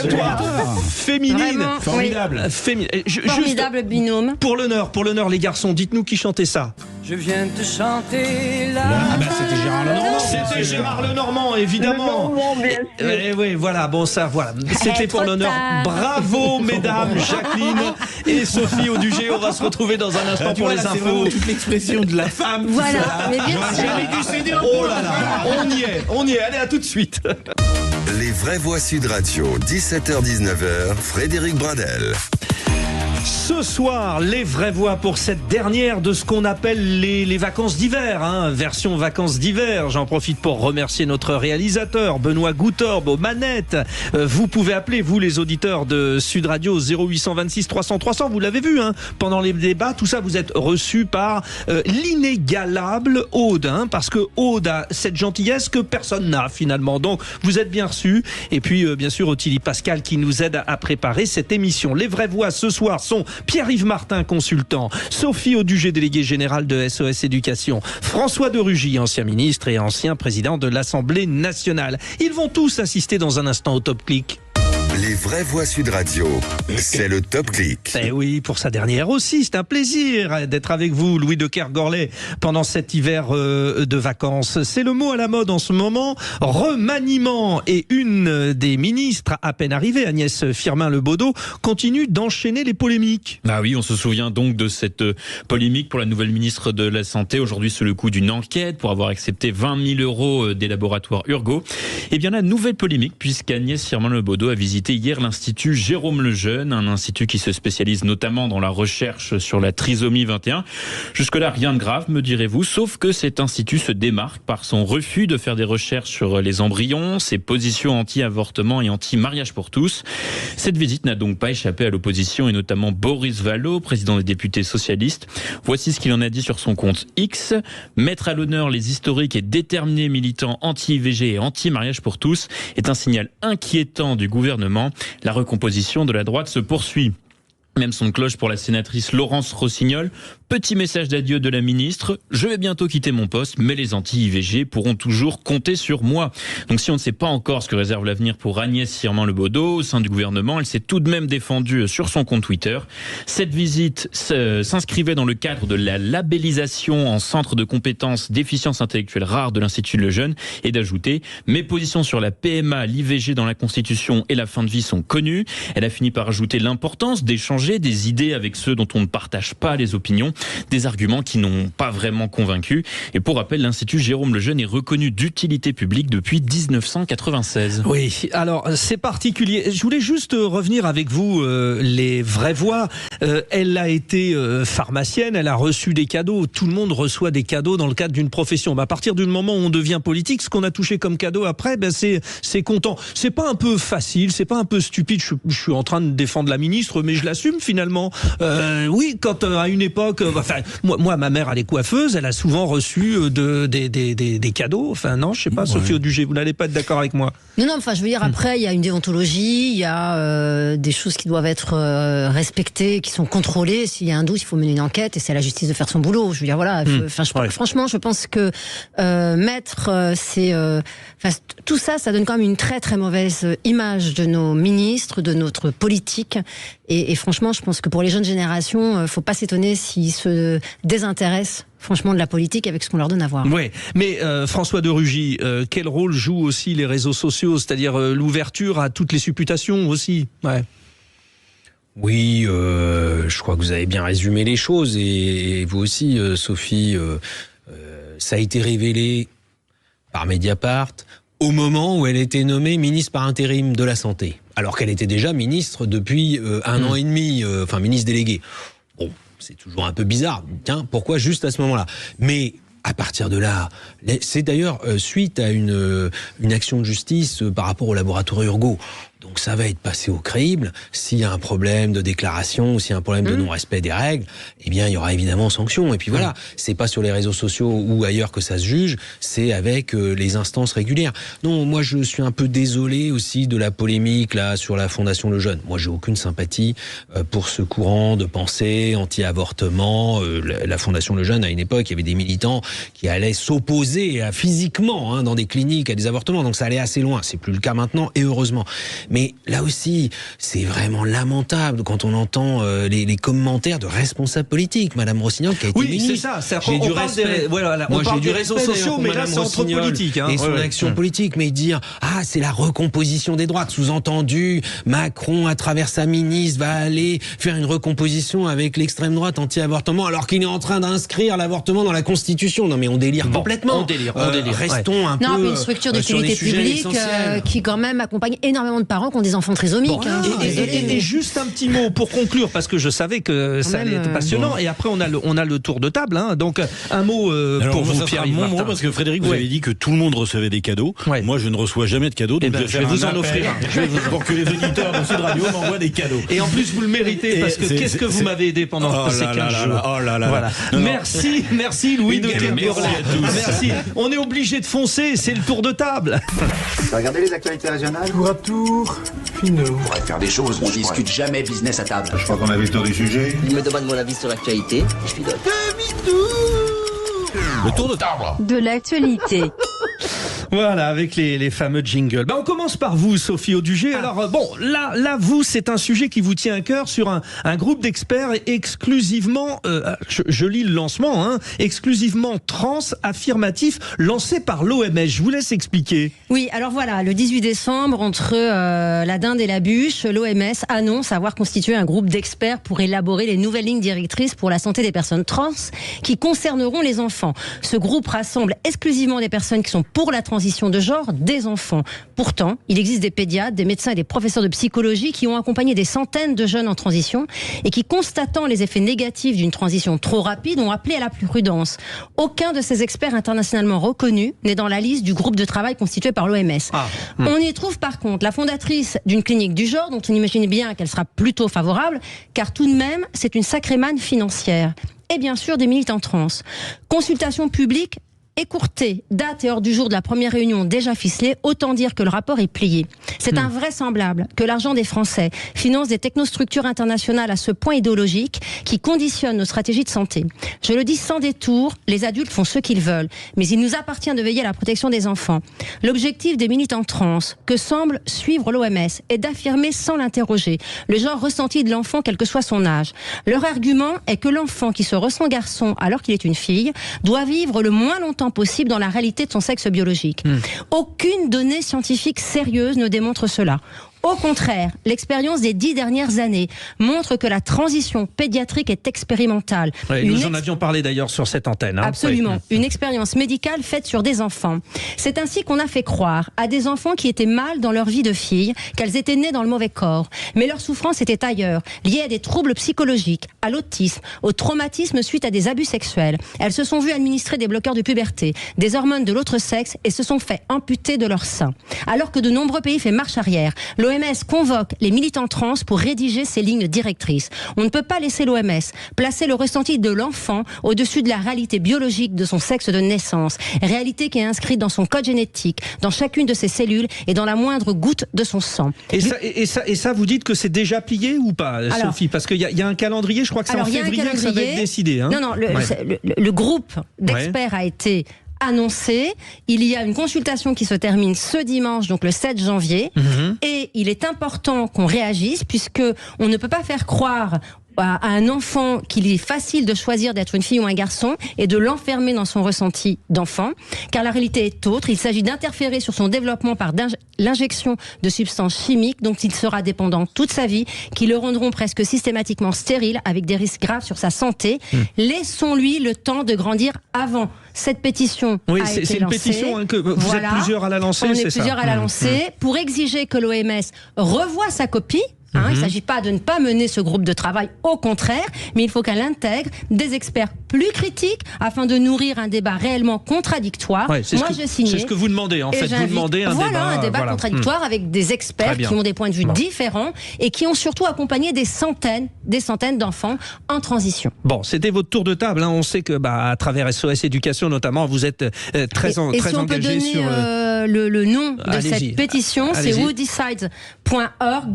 Victoire féminine. Vraiment, formidable. Oui. Formidable binôme. Pour l'honneur, les garçons, dites-nous qui chantait ça. Je viens de chanter là. C'était Gérard Lenormand. C'était Gérard Lenormand, évidemment. Et oui, voilà, bon ça, voilà. C'était pour l'honneur. Bravo, mesdames, Jacqueline et Sophie Audugé. On va se retrouver dans un instant pour les infos. C'est vraiment toute l'expression de la femme. Voilà, mais bien sûr. Oh là là, on y est. Allez, à tout de suite. Les vraies voix Sud Radio, 17h-19h, Frédéric Brandel. Ce soir, les vraies voix pour cette dernière de ce qu'on appelle les vacances d'hiver, hein, version vacances d'hiver. J'en profite pour remercier notre réalisateur Benoît Goutorbe aux manettes. Vous pouvez appeler, vous les auditeurs de Sud Radio, 0826 300 300. Vous l'avez vu, hein, pendant les débats, tout ça, vous êtes reçus par l'inégalable Aude, hein, parce que Aude a cette gentillesse que personne n'a finalement. Donc, vous êtes bien reçus. Et puis, bien sûr, Ottilie Pascal qui nous aide à préparer cette émission. Les vraies voix ce soir sont Pierre-Yves Martin, consultant, Sophie Audugé, déléguée générale de SOS Éducation, François de Rugy, ancien ministre et ancien président de l'Assemblée nationale. Ils vont tous assister dans un instant au Top Click. Les vraies voix Sud Radio, c'est le Top Click. Eh oui, pour sa dernière aussi, c'est un plaisir d'être avec vous, Louis de Kergorlet, pendant cet hiver de vacances. C'est le mot à la mode en ce moment, remaniement. Et une des ministres à peine arrivée, Agnès Firmin-Lebaudot, continue d'enchaîner les polémiques. Ah oui, on se souvient donc de cette polémique pour la nouvelle ministre de la Santé, aujourd'hui sous le coup d'une enquête pour avoir accepté 20 000 € des laboratoires Urgo. Et bien la nouvelle polémique, puisqu'Agnès Firmin-Lebaudot a visité hier l'Institut Jérôme Lejeune, un institut qui se spécialise notamment dans la recherche sur la trisomie 21. Jusque-là, rien de grave, me direz-vous, sauf que cet institut se démarque par son refus de faire des recherches sur les embryons, ses positions anti-avortement et anti-mariage pour tous. Cette visite n'a donc pas échappé à l'opposition et notamment Boris Vallaud, président des députés socialistes. Voici ce qu'il en a dit sur son compte X. Mettre à l'honneur les historiques et déterminés militants anti-IVG et anti-mariage pour tous est un signal inquiétant du gouvernement. La recomposition de la droite se poursuit. Même son de cloche pour la sénatrice Laurence Rossignol. Petit message d'adieu de la ministre. Je vais bientôt quitter mon poste, mais les anti-IVG pourront toujours compter sur moi. Donc si on ne sait pas encore ce que réserve l'avenir pour Agnès Firmin-Lebaudot au sein du gouvernement, elle s'est tout de même défendue sur son compte Twitter. Cette visite s'inscrivait dans le cadre de la labellisation en centre de compétences déficience intellectuelle rare de l'Institut Lejeune et d'ajouter « Mes positions sur la PMA, l'IVG dans la Constitution et la fin de vie sont connues ». Elle a fini par ajouter l'importance d'échanger des idées avec ceux dont on ne partage pas les opinions, des arguments qui n'ont pas vraiment convaincu. Et pour rappel, l'Institut Jérôme Lejeune est reconnu d'utilité publique depuis 1996. Oui, alors c'est particulier. Je voulais juste revenir avec vous, les vraies voix. Elle a été pharmacienne, elle a reçu des cadeaux. Tout le monde reçoit des cadeaux dans le cadre d'une profession. À partir du moment où on devient politique, ce qu'on a touché comme cadeau après, c'est content. C'est pas un peu facile, c'est pas un peu stupide. Je suis en train de défendre la ministre, mais je l'assume finalement. Oui, quand à une époque, moi, ma mère, elle est coiffeuse, elle a souvent reçu des cadeaux. Enfin, non, je sais pas, Sophie Audugé, vous n'allez pas être d'accord avec moi. Non, enfin, je veux dire, après, il y a une déontologie, il y a des choses qui doivent être respectées, qui sont contrôlées. S'il y a un doute, il faut mener une enquête et c'est à la justice de faire son boulot. Je veux dire, voilà. Franchement, je pense que tout ça, ça donne quand même une très très mauvaise image de nos ministres, de notre politique. Et franchement, je pense que pour les jeunes générations, faut pas s'étonner s'ils se désintéressent franchement de la politique avec ce qu'on leur donne à voir. Oui, mais François de Rugy, quel rôle jouent aussi les réseaux sociaux, c'est-à-dire l'ouverture à toutes les supputations aussi? Oui, je crois que vous avez bien résumé les choses et vous aussi, Sophie, ça a été révélé par Mediapart. au moment où elle était nommée ministre par intérim de la Santé, alors qu'elle était déjà ministre depuis un an et demi, ministre déléguée. Bon, c'est toujours un peu bizarre. Tiens, pourquoi juste à ce moment-là ? Mais à partir de là, c'est d'ailleurs suite à une action de justice par rapport au laboratoire Urgo. Donc ça va être passé au crible. S'il y a un problème de déclaration ou s'il y a un problème de non-respect des règles, eh bien il y aura évidemment sanction. Et puis voilà, c'est pas sur les réseaux sociaux ou ailleurs que ça se juge, c'est avec les instances régulières. Non, moi je suis un peu désolé aussi de la polémique là sur la Fondation Lejeune. Moi j'ai aucune sympathie pour ce courant de pensée anti-avortement. La Fondation Lejeune, à une époque, il y avait des militants qui allaient s'opposer physiquement dans des cliniques à des avortements. Donc ça allait assez loin. C'est plus le cas maintenant, et heureusement. Mais là aussi, c'est vraiment lamentable quand on entend les commentaires de responsables politiques. Madame Rossignol, qui a été ministre. Oui, c'est ça. J'ai du respect. On parle des réseaux sociaux, mais là, c'est entre politiques. Et son action politique, mais dire c'est la recomposition des droites. Sous-entendu, Macron, à travers sa ministre, va aller faire une recomposition avec l'extrême droite anti-avortement, alors qu'il est en train d'inscrire l'avortement dans la Constitution. Non, mais on délire complètement. On délire. Restons un peu. Non, mais une structure d'utilité publique qui, quand même, accompagne énormément de parents qui ont des enfants trisomiques. Et juste un petit mot pour conclure, parce que je savais que ça allait être passionnant. Et après, on a le tour de table. Donc, un mot pour vous, Pierre-Yves Martin. Parce que Frédéric, vous avez dit que tout le monde recevait des cadeaux. Moi, je ne reçois jamais de cadeaux. Donc je vais vous en offrir un. Pour que les auditeurs de Sud Radio m'envoient des cadeaux. Et en plus, vous le méritez, parce que qu'est-ce que vous m'avez aidé pendant ces 15 jours. Voilà. Merci Louis de Kerburlet. Merci. On est obligé de foncer, c'est le tour de table. Regardez les actualités régionales. Tour à tour. Finot. On pourrait faire des choses. On discute jamais business à table. Je crois qu'on a vu le tour du sujet. Il me demande mon avis sur l'actualité. Je pilote. Le tour de table. De l'actualité. Voilà, avec les fameux jingles. On commence par vous, Sophie Audugé. Alors, là, vous, c'est un sujet qui vous tient à cœur sur un groupe d'experts exclusivement, je lis le lancement, exclusivement trans affirmatif, lancé par l'OMS. Je vous laisse expliquer. Oui, alors voilà, le 18 décembre, entre la dinde et la bûche, l'OMS annonce avoir constitué un groupe d'experts pour élaborer les nouvelles lignes directrices pour la santé des personnes trans qui concerneront les enfants. Ce groupe rassemble exclusivement des personnes qui sont pour la transition de genre des enfants. Pourtant, il existe des pédiatres, des médecins et des professeurs de psychologie qui ont accompagné des centaines de jeunes en transition et qui, constatant les effets négatifs d'une transition trop rapide, ont appelé à la prudence. Aucun de ces experts internationalement reconnus n'est dans la liste du groupe de travail constitué par l'OMS. On y trouve par contre la fondatrice d'une clinique du genre, dont on imagine bien qu'elle sera plutôt favorable, car tout de même, c'est une sacrée manne financière. Et bien sûr, des militants trans. Consultation publique écourtée, date et heure du jour de la première réunion déjà ficelée, autant dire que le rapport est plié. C'est invraisemblable que l'argent des Français finance des technostructures internationales à ce point idéologique qui conditionnent nos stratégies de santé. Je le dis sans détour, les adultes font ce qu'ils veulent, mais il nous appartient de veiller à la protection des enfants. L'objectif des militants trans, que semble suivre l'OMS, est d'affirmer sans l'interroger le genre ressenti de l'enfant quel que soit son âge. Leur argument est que l'enfant qui se ressent garçon alors qu'il est une fille doit vivre le moins longtemps possible dans la réalité de son sexe biologique. Aucune donnée scientifique sérieuse ne démontre cela. Au contraire, l'expérience des 10 dernières années montre que la transition pédiatrique est expérimentale. Nous en avions parlé d'ailleurs sur cette antenne. Absolument. Une expérience médicale faite sur des enfants. C'est ainsi qu'on a fait croire à des enfants qui étaient mal dans leur vie de fille, qu'elles étaient nées dans le mauvais corps. Mais leur souffrance était ailleurs, liée à des troubles psychologiques, à l'autisme, au traumatisme suite à des abus sexuels. Elles se sont vues administrer des bloqueurs de puberté, des hormones de l'autre sexe et se sont fait amputer de leur sein. Alors que de nombreux pays font marche arrière, l'OMS convoque les militants trans pour rédiger ces lignes directrices. On ne peut pas laisser l'OMS placer le ressenti de l'enfant au-dessus de la réalité biologique de son sexe de naissance, réalité qui est inscrite dans son code génétique, dans chacune de ses cellules et dans la moindre goutte de son sang. Et ça, vous dites que c'est déjà plié ou pas, Sophie? Parce qu'il y a un calendrier, je crois que c'est en février que ça va être décidé. Non, le groupe d'experts a été annoncé. Il y a une consultation qui se termine ce dimanche, donc le 7 janvier. Et il est important qu'on réagisse, puisque on ne peut pas faire croire à un enfant qu'il est facile de choisir d'être une fille ou un garçon et de l'enfermer dans son ressenti d'enfant, car la réalité est autre. Il s'agit d'interférer sur son développement par l'injection de substances chimiques dont il sera dépendant toute sa vie, qui le rendront presque systématiquement stérile avec des risques graves sur sa santé. Laissons-lui le temps de grandir avant cette pétition Oui, a été c'est une lancée. pétition que vous êtes plusieurs à la lancer, On c'est est ça. plusieurs à la lancer pour exiger que l'OMS revoie sa copie. Il ne s'agit pas de ne pas mener ce groupe de travail, au contraire, mais il faut qu'elle intègre des experts plus critiques afin de nourrir un débat réellement contradictoire. Ouais, Moi, j'ai signé. C'est ce que vous demandez, en Et fait. Vous j'invite- demandez un débat. contradictoire avec des experts qui ont des points de vue différents et qui ont surtout accompagné des centaines d'enfants en transition. Bon, c'était votre tour de table. On sait que, à travers SOS Éducation notamment, vous êtes très Et si on peut engagé donner sur. le nom de Allez-y. cette pétition, c'est Allez-y. whodecides.org,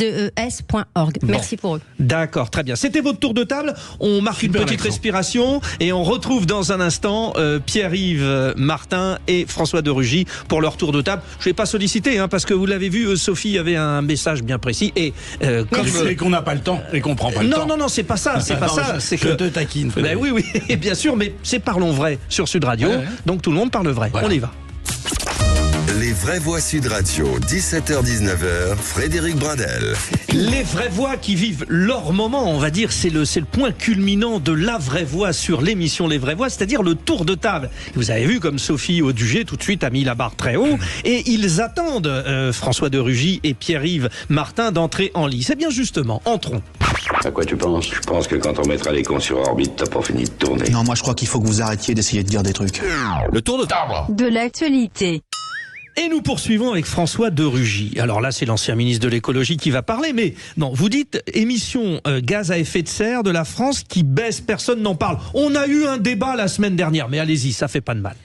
WHO-decides.org. Merci pour eux. D'accord, très bien. C'était votre tour de table. On marque une petite respiration et on retrouve dans un instant Pierre-Yves Martin et François de Rugy pour leur tour de table. Je ne vais pas solliciter parce que vous l'avez vu, Sophie avait un message bien précis et comme Et qu'on n'a pas le temps et qu'on prend pas le temps. Non, c'est pas ça, c'est pas Non, ça. je te taquine. Ben oui, bien sûr, mais c'est Parlons Vrai sur Sud Radio. Ouais. Donc tout le monde parle vrai. Voilà. On y va. Les vraies voix Sud Radio, 17h-19h, Frédéric Brindel. Les vraies voix qui vivent leur moment, on va dire, c'est le point culminant de la vraie voix sur l'émission Les vraies voix, c'est-à-dire le tour de table. Vous avez vu comme Sophie Audugé tout de suite a mis la barre très haut et ils attendent François de Rugy et Pierre-Yves Martin d'entrer en lice. Eh bien justement, entrons. À quoi tu penses? Je pense que quand on mettra les cons sur orbite, t'as pas fini de tourner. Non, moi je crois qu'il faut que vous arrêtiez d'essayer de dire des trucs. Le tour de table. De l'actualité. Et nous poursuivons avec François de Rugy. Alors là, c'est l'ancien ministre de l'écologie qui va parler, mais non, vous dites émission gaz à effet de serre de la France qui baisse, personne n'en parle. On a eu un débat la semaine dernière, mais allez-y, ça fait pas de mal.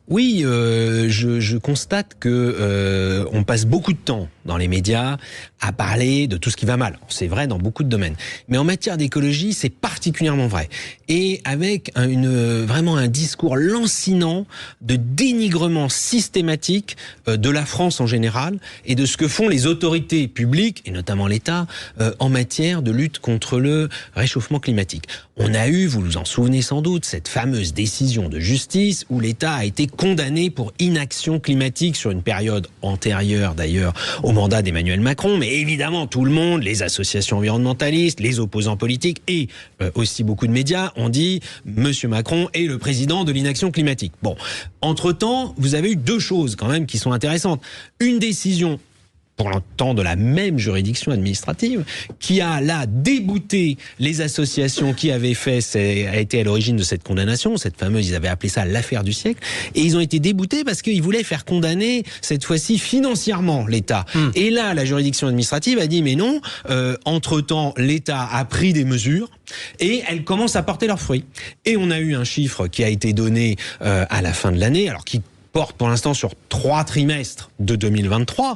Oui, je constate que on passe beaucoup de temps dans les médias à parler de tout ce qui va mal. C'est vrai dans beaucoup de domaines. Mais en matière d'écologie, c'est particulièrement vrai. Et avec vraiment un discours lancinant de dénigrement systématique de la France en général et de ce que font les autorités publiques, et notamment l'État, en matière de lutte contre le réchauffement climatique. On a eu, vous vous en souvenez sans doute, cette fameuse décision de justice où l'État a été condamné pour inaction climatique sur une période antérieure d'ailleurs au mandat d'Emmanuel Macron, mais évidemment tout le monde, les associations environnementalistes, les opposants politiques et aussi beaucoup de médias ont dit Monsieur Macron est le président de l'inaction climatique. Bon, entre-temps, vous avez eu deux choses quand même qui sont intéressantes. Une décision pour l'instant de la même juridiction administrative, qui a là débouté les associations qui avaient a été à l'origine de cette condamnation, cette fameuse, ils avaient appelé ça l'affaire du siècle, et ils ont été déboutés parce qu'ils voulaient faire condamner, cette fois-ci, financièrement l'État. Et là, la juridiction administrative a dit, mais non, entre-temps, l'État a pris des mesures, et elles commencent à porter leurs fruits. Et on a eu un chiffre qui a été donné à la fin de l'année, alors qui porte pour l'instant sur 3 trimestres de 2023,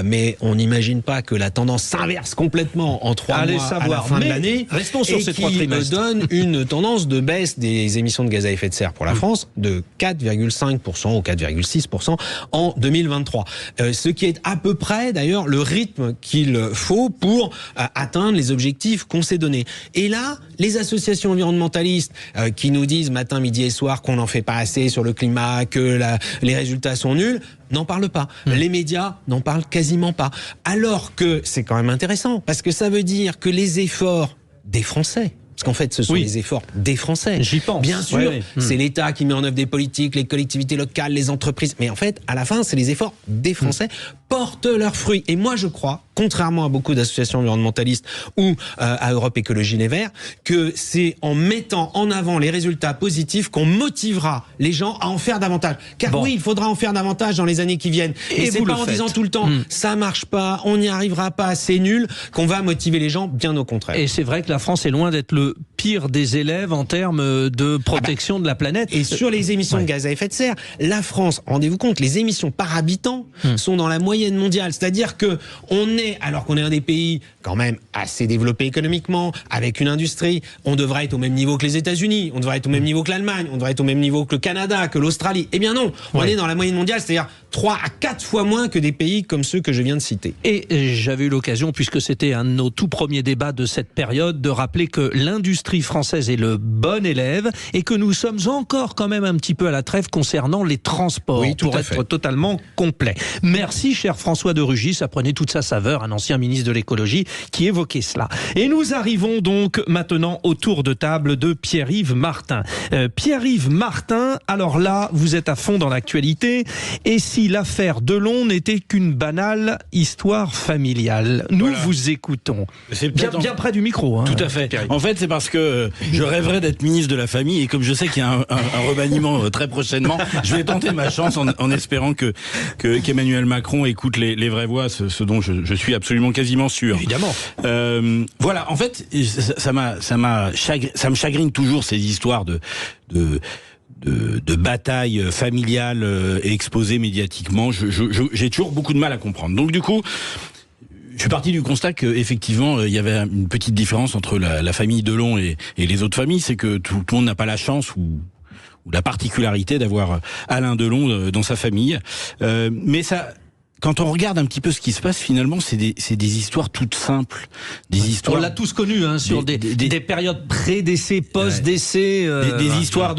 mais on n'imagine pas que la tendance s'inverse complètement en 3 mois à la fin de l'année. Restons sur ces 3 trimestres. Et qui donne une tendance de baisse des émissions de gaz à effet de serre pour la France de 4,5% ou 4,6% en 2023. Ce qui est à peu près d'ailleurs le rythme qu'il faut pour atteindre les objectifs qu'on s'est donnés. Et là, les associations environnementalistes qui nous disent matin, midi et soir qu'on n'en fait pas assez sur le climat, que les résultats sont nuls, n'en parlent pas. Les médias n'en parlent quasiment pas. Alors que c'est quand même intéressant, parce que ça veut dire que les efforts des Français, parce qu'en fait, ce sont les efforts des Français. J'y pense. Bien sûr, c'est l'État qui met en œuvre des politiques, les collectivités locales, les entreprises. Mais en fait, à la fin, c'est les efforts des Français portent leurs fruits. Et moi, je crois, contrairement à beaucoup d'associations environnementalistes ou à Europe Écologie Les Verts, que c'est en mettant en avant les résultats positifs qu'on motivera les gens à en faire davantage. Car oui, il faudra en faire davantage dans les années qui viennent. Et c'est pas en disant tout le temps, ça marche pas, on n'y arrivera pas, c'est nul, qu'on va motiver les gens, bien au contraire. Et c'est vrai que la France est loin d'être le pire des élèves en termes de protection de la planète. Et sur les émissions de gaz à effet de serre, la France, rendez-vous compte, les émissions par habitant sont dans la moyenne mondiale. C'est-à-dire que on est, alors qu'on est un des pays quand même assez développé économiquement, avec une industrie, on devrait être au même niveau que les États-Unis, on devrait être au même niveau que l'Allemagne, on devrait être au même niveau que le Canada, que l'Australie. Eh bien non, on est dans la moyenne mondiale, c'est-à-dire 3 à 4 fois moins que des pays comme ceux que je viens de citer. Et j'avais eu l'occasion, puisque c'était un de nos tout premiers débats de cette période, de rappeler que l'industrie française est le bon élève et que nous sommes encore quand même un petit peu à la trêve concernant les transports, pour être totalement complet. Merci, cher François de Rugy, ça prenait toute sa saveur, un ancien ministre de l'écologie qui évoquait cela. Et nous arrivons donc maintenant au tour de table de Pierre-Yves Martin. Pierre-Yves Martin, alors là, vous êtes à fond dans l'actualité, et si l'affaire Delon n'était qu'une banale histoire familiale. Nous vous écoutons. C'est bien près du micro. Hein, tout à fait. En fait, c'est parce que je rêverais d'être ministre de la famille, et comme je sais qu'il y a un remaniement très prochainement, je vais tenter ma chance en espérant qu'Emmanuel Macron écoute les vraies voix, ce dont je suis absolument quasiment sûr. Évidemment. Voilà, en fait, ça me chagrine toujours ces histoires de bataille familiale exposée médiatiquement. J'ai toujours beaucoup de mal à comprendre. Donc du coup, je suis parti du constat qu'effectivement, il y avait une petite différence entre la famille Delon et les autres familles, c'est que tout le monde n'a pas la chance ou la particularité d'avoir Alain Delon dans sa famille. Mais ça... Quand on regarde un petit peu ce qui se passe, finalement, c'est des histoires toutes simples. Des histoires. On l'a tous connu, hein, sur des périodes pré-décès, post-décès. Des histoires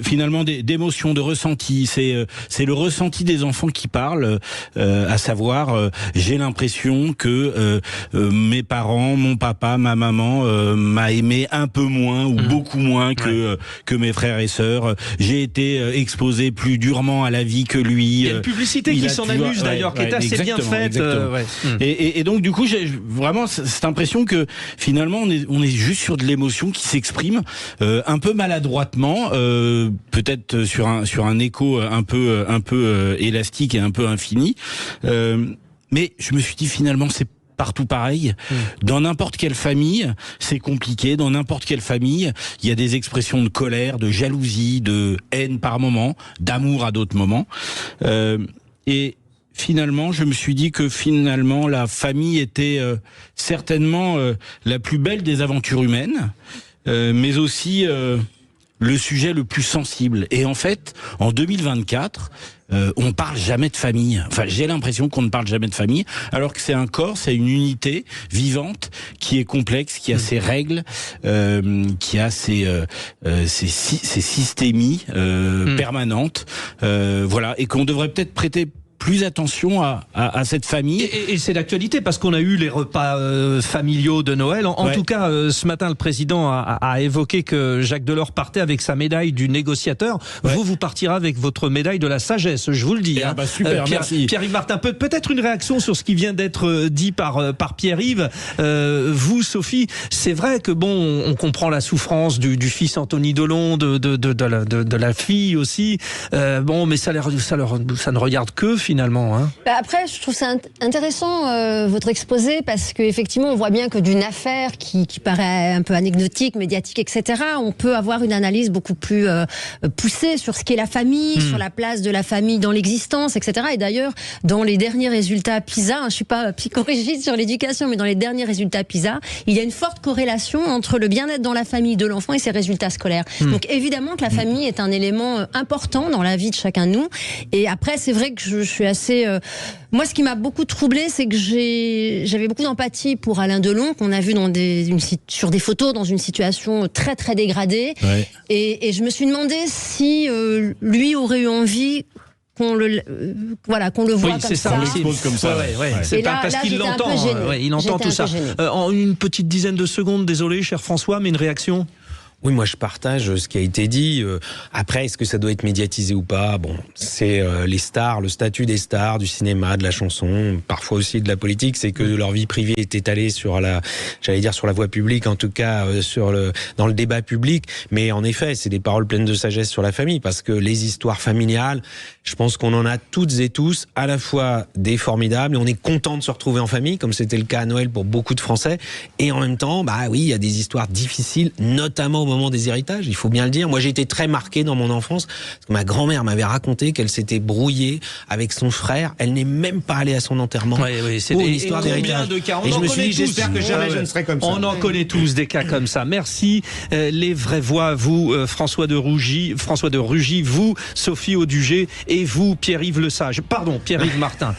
finalement d'émotions, de ressentis. C'est le ressenti des enfants qui parlent, à savoir, j'ai l'impression que mes parents, mon papa, ma maman, m'a aimé un peu moins ou beaucoup moins que mes frères et sœurs. J'ai été exposé plus durement à la vie que lui. Il y a une publicité qui s'en amuse d'ailleurs. Qui est assez bien faite. Et donc du coup, j'ai vraiment cette impression que finalement on est juste sur de l'émotion qui s'exprime un peu maladroitement, peut-être sur un écho un peu élastique et un peu infini. Mais je me suis dit finalement c'est partout pareil. Dans n'importe quelle famille, c'est compliqué. Dans n'importe quelle famille, il y a des expressions de colère, de jalousie, de haine par moment, d'amour à d'autres moments. Et finalement, je me suis dit que finalement la famille était certainement la plus belle des aventures humaines, mais aussi le sujet le plus sensible. Et en fait, en 2024, on parle jamais de famille. Enfin, j'ai l'impression qu'on ne parle jamais de famille, alors que c'est un corps, c'est une unité vivante qui est complexe, qui a ses règles, qui a ses systémies permanentes, voilà, et qu'on devrait peut-être prêter plus attention à cette famille. Et c'est l'actualité, parce qu'on a eu les repas familiaux de Noël. En tout cas, ce matin, le président a évoqué que Jacques Delors partait avec sa médaille du négociateur. Vous partirez avec votre médaille de la sagesse, je vous le dis. Hein. Super, merci. Pierre-Yves Martin, peut-être une réaction sur ce qui vient d'être dit par Pierre-Yves. Vous, Sophie, c'est vrai que bon, on comprend la souffrance du fils Anthony Delon, de la fille aussi. Bon, mais ça ne regarde que finalement. Hein. Après, je trouve ça intéressant votre exposé, parce qu'effectivement, on voit bien que d'une affaire qui paraît un peu anecdotique, médiatique, etc., on peut avoir une analyse beaucoup plus poussée sur ce qu'est la famille, sur la place de la famille dans l'existence, etc. Et d'ailleurs, dans les derniers résultats PISA, je ne suis pas psychorigide sur l'éducation, mais dans les derniers résultats PISA, il y a une forte corrélation entre le bien-être dans la famille de l'enfant et ses résultats scolaires. Donc évidemment que la famille est un élément important dans la vie de chacun de nous. Et après, c'est vrai que je suis assez... Moi, ce qui m'a beaucoup troublée, c'est que j'avais beaucoup d'empathie pour Alain Delon, qu'on a vu sur des photos dans une situation très très dégradée. Ouais. Et je me suis demandé si lui aurait eu envie qu'on le voit comme ça. On l'expose comme ça. C'est pas parce qu'il l'entend. Il entend tout ça. En une petite dizaine de secondes, désolé, cher François, mais une réaction ? Oui, moi je partage ce qui a été dit. Après, est-ce que ça doit être médiatisé ou pas ? Bon, c'est les stars, le statut des stars du cinéma, de la chanson, parfois aussi de la politique, c'est que leur vie privée est étalée sur la voie publique, en tout cas dans le débat public. Mais en effet, c'est des paroles pleines de sagesse sur la famille, parce que les histoires familiales, je pense qu'on en a toutes et tous, à la fois des formidables, et on est content de se retrouver en famille, comme c'était le cas à Noël pour beaucoup de Français, et en même temps, bah oui, il y a des histoires difficiles, notamment au moment des héritages, il faut bien le dire. Moi, j'ai été très marqué dans mon enfance, parce que ma grand-mère m'avait raconté qu'elle s'était brouillée avec son frère. Elle n'est même pas allée à son enterrement. C'est une histoire d'héritage. Et je me suis dit, j'espère que jamais je ne serai comme ça. On en connaît tous des cas comme ça. Merci. Les vraies voix, vous, François de Rugy, vous, Sophie Audugé, Et vous, Pierre-Yves Lesage, pardon, Pierre-Yves Martin,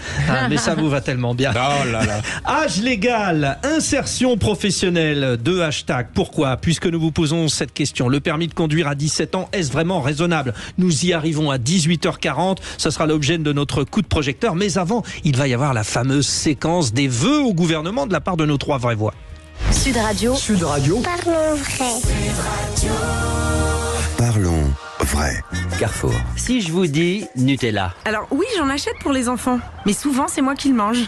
mais ça vous va tellement bien. Oh là là. Âge légal, insertion professionnelle, 2 hashtags. Pourquoi ? Puisque nous vous posons cette question. Le permis de conduire à 17 ans, est-ce vraiment raisonnable ? Nous y arrivons à 18h40. Ce sera l'objet de notre coup de projecteur. Mais avant, il va y avoir la fameuse séquence des vœux au gouvernement de la part de nos 3 vraies voix. Sud Radio. Sud Radio. Parlons vrai. Parlons vrai. Carrefour. Si je vous dis Nutella. Alors oui, j'en achète pour les enfants, mais souvent c'est moi qui le mange.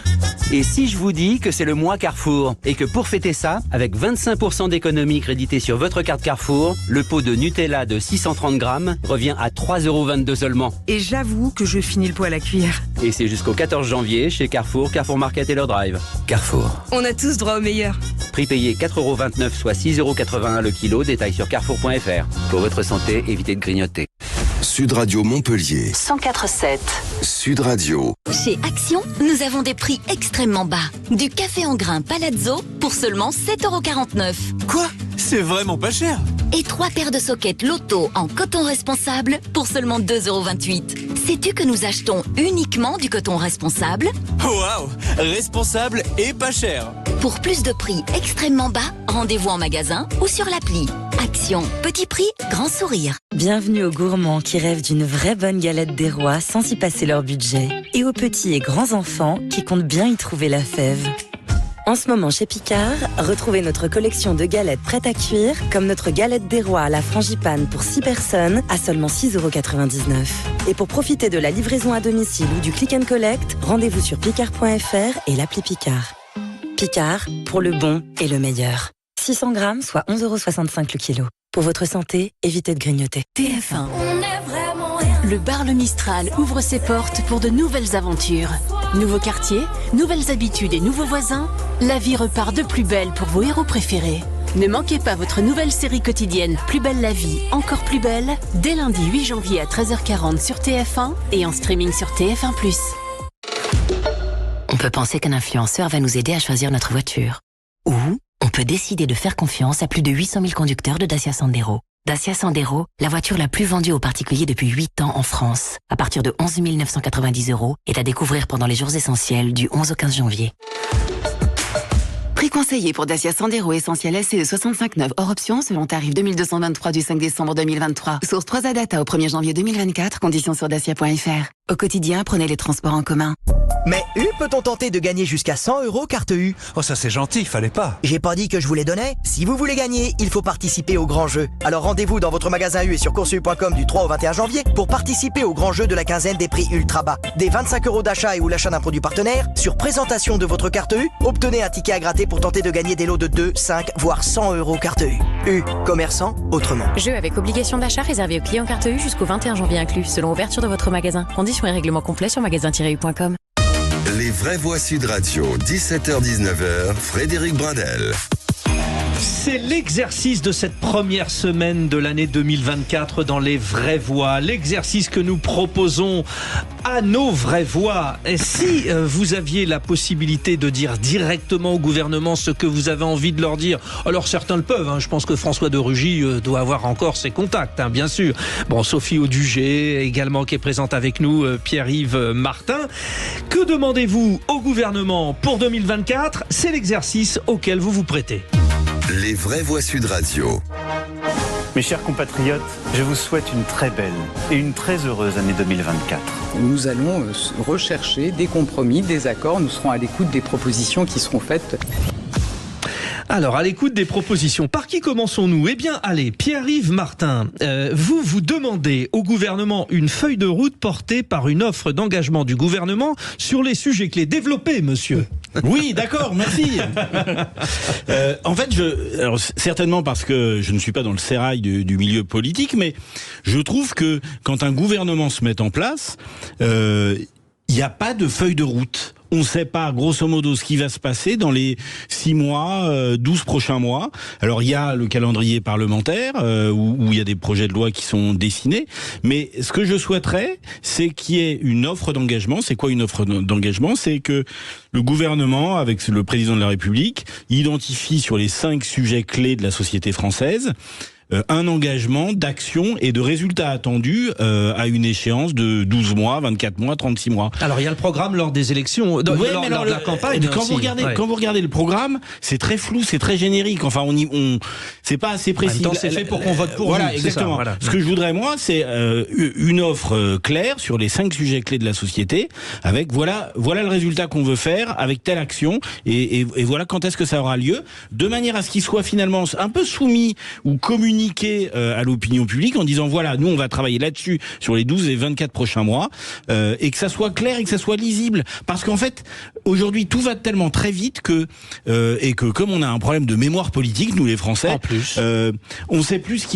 Et si je vous dis que c'est le mois Carrefour et que pour fêter ça, avec 25% d'économie créditée sur votre carte Carrefour, le pot de Nutella de 630 grammes revient à 3,22 € seulement. Et j'avoue que je finis le pot à la cuillère. Et c'est jusqu'au 14 janvier chez Carrefour, Carrefour Market et leur drive. Carrefour. On a tous droit au meilleur. Prix payé 4,29 €, soit 6,81 € le kilo. Détail sur carrefour.fr. Pour votre santé, évitez de grignoter. Sud Radio Montpellier. 104.7. Sud Radio. Chez Action, nous avons des prix extrêmement bas. Du café en grains Palazzo pour seulement 7,49 €. Quoi ? C'est vraiment pas cher. Et 3 paires de soquettes Lotto en coton responsable pour seulement 2,28 €. Sais-tu que nous achetons uniquement du coton responsable ? Waouh ! Responsable et pas cher. Pour plus de prix extrêmement bas, rendez-vous en magasin ou sur l'appli. Action, petit prix, grand sourire. Bienvenue aux gourmands qui rêvent d'une vraie bonne galette des rois sans y passer leur budget. Et aux petits et grands enfants qui comptent bien y trouver la fève. En ce moment chez Picard, retrouvez notre collection de galettes prêtes à cuire, comme notre galette des rois à la frangipane pour 6 personnes à seulement 6,99 €. Et pour profiter de la livraison à domicile ou du click and collect, rendez-vous sur picard.fr et l'appli Picard. Picard, pour le bon et le meilleur. 600 grammes, soit 11,65 € le kilo. Pour votre santé, évitez de grignoter. TF1. Le bar Le Mistral ouvre ses portes pour de nouvelles aventures. Nouveaux quartiers, nouvelles habitudes et nouveaux voisins, la vie repart de plus belle pour vos héros préférés. Ne manquez pas votre nouvelle série quotidienne Plus belle la vie, encore plus belle, dès lundi 8 janvier à 13h40 sur TF1 et en streaming sur TF1+. On peut penser qu'un influenceur va nous aider à choisir notre voiture. Ou on peut décider de faire confiance à plus de 800 000 conducteurs de Dacia Sandero. Dacia Sandero, la voiture la plus vendue aux particuliers depuis 8 ans en France, à partir de 11 990 €, est à découvrir pendant les jours essentiels du 11 au 15 janvier. Prix conseillé pour Dacia Sandero Essentiel SE 65/9 hors option selon tarif 2223 du 5 décembre 2023. Source 3A Data au 1er janvier 2024, conditions sur dacia.fr. Au quotidien, prenez les transports en commun. Mais U, peut-on tenter de gagner jusqu'à 100 € carte U? Oh, ça c'est gentil, fallait pas. J'ai pas dit que je vous les donnais. Si vous voulez gagner, il faut participer au grand jeu. Alors rendez-vous dans votre magasin U et sur courseU.com du 3 au 21 janvier pour participer au grand jeu de la quinzaine des prix ultra bas. Des 25 € d'achat et ou l'achat d'un produit partenaire, sur présentation de votre carte U, obtenez un ticket à gratter pour tenter de gagner des lots de 2, 5, voire 100 € carte U. U, commerçant autrement. Jeu avec obligation d'achat réservé aux clients carte U jusqu'au 21 janvier inclus, selon ouverture de votre magasin. Conditions et règlements complets sur magasin-u.com. Les vraies voix Sud Radio, 17h-19h, Frédéric Brindel. C'est l'exercice de cette première semaine de l'année 2024 dans les vraies voix. L'exercice que nous proposons à nos vraies voix. Et si vous aviez la possibilité de dire directement au gouvernement ce que vous avez envie de leur dire, alors certains le peuvent. Je pense que François de Rugy doit avoir encore ses contacts, bien sûr. Bon, Sophie Audugé également qui est présente avec nous, Pierre-Yves Martin. Que demandez-vous au gouvernement pour 2024 ? C'est l'exercice auquel vous vous prêtez. Les vraies voix Sud Radio. Mes chers compatriotes, je vous souhaite une très belle et une très heureuse année 2024. Nous allons rechercher des compromis, des accords. Nous serons à l'écoute des propositions qui seront faites. Alors, à l'écoute des propositions, par qui commençons-nous ? Eh bien, allez, Pierre-Yves Martin, vous demandez au gouvernement une feuille de route portée par une offre d'engagement du gouvernement sur les sujets clés. Développez, monsieur. Oui, d'accord, merci. En fait, alors, certainement parce que je ne suis pas dans le sérail du milieu politique, mais je trouve que quand un gouvernement se met en place, il n'y a pas de feuille de route. On ne sait pas, grosso modo, ce qui va se passer dans les 6 mois, 12 prochains mois. Alors, il y a le calendrier parlementaire, où il y a des projets de loi qui sont dessinés. Mais ce que je souhaiterais, c'est qu'il y ait une offre d'engagement. C'est quoi une offre d'engagement ? C'est que le gouvernement, avec le président de la République, identifie sur les 5 sujets clés de la société française, un engagement d'action et de résultats attendus à une échéance de 12 mois, 24 mois, 36 mois. Alors il y a le programme lors des élections, lors de la campagne. Quand vous regardez le programme, c'est très flou, c'est très générique. Enfin, c'est pas assez précis. En même temps, c'est fait pour qu'on vote pour voilà, vous. Exactement. Ça, voilà. Ce que je voudrais, moi, c'est une offre claire sur les 5 sujets clés de la société, avec voilà le résultat qu'on veut faire, avec telle action, et voilà quand est-ce que ça aura lieu, de manière à ce qu'il soit finalement un peu soumis ou communiqué à l'opinion publique en disant voilà, nous on va travailler là-dessus sur les 12 et 24 prochains mois, et que ça soit clair et que ça soit lisible, parce qu'en fait aujourd'hui tout va tellement très vite que et que comme on a un problème de mémoire politique, nous les Français, en plus, on sait plus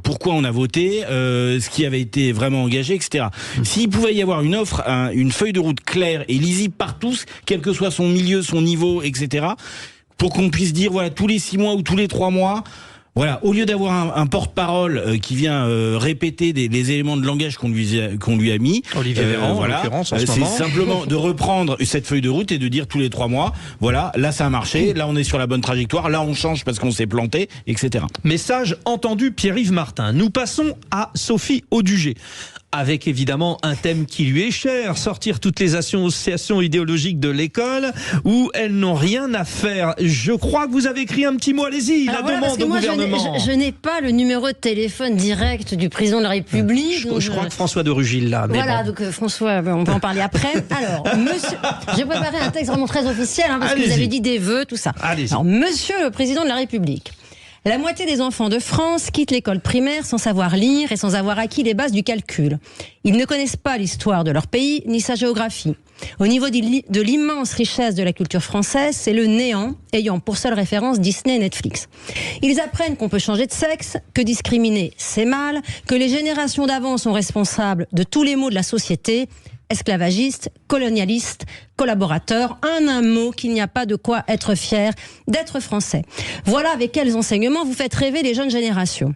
pourquoi on a voté, ce qui avait été vraiment engagé, etc. S'il pouvait y avoir une offre, une feuille de route claire et lisible par tous, quel que soit son milieu, son niveau, etc., pour qu'on puisse dire voilà, tous les 6 mois ou tous les 3 mois, voilà, au lieu d'avoir un porte-parole qui vient répéter les éléments de langage qu'on lui a mis, Olivier Véran, voilà, en l'occurrence, en ce c'est moment. simplement de reprendre cette feuille de route et de dire tous les 3 mois, voilà, là ça a marché, là on est sur la bonne trajectoire, là on change parce qu'on s'est planté, etc. Message entendu, Pierre-Yves Martin. Nous passons à Sophie Audugé, avec évidemment un thème qui lui est cher, sortir toutes les associations idéologiques de l'école où elles n'ont rien à faire. Je crois que vous avez écrit un petit mot, allez-y, la demande au gouvernement. Je n'ai pas le numéro de téléphone direct du président de la République. Je crois que François de Rugy l'a. Voilà, bon. donc François, on peut en parler après. Alors, monsieur, j'ai préparé un texte vraiment très officiel, parce que vous avez dit des vœux, tout ça. Allez-y. Alors, monsieur le président de la République, la moitié des enfants de France quittent l'école primaire sans savoir lire et sans avoir acquis les bases du calcul. Ils ne connaissent pas l'histoire de leur pays ni sa géographie. Au niveau de l'immense richesse de la culture française, c'est le néant, ayant pour seule référence Disney et Netflix. Ils apprennent qu'on peut changer de sexe, que discriminer c'est mal, que les générations d'avant sont responsables de tous les maux de la société, esclavagiste, colonialiste, collaborateur, en un mot qu'il n'y a pas de quoi être fier d'être français. Voilà avec quels enseignements vous faites rêver les jeunes générations.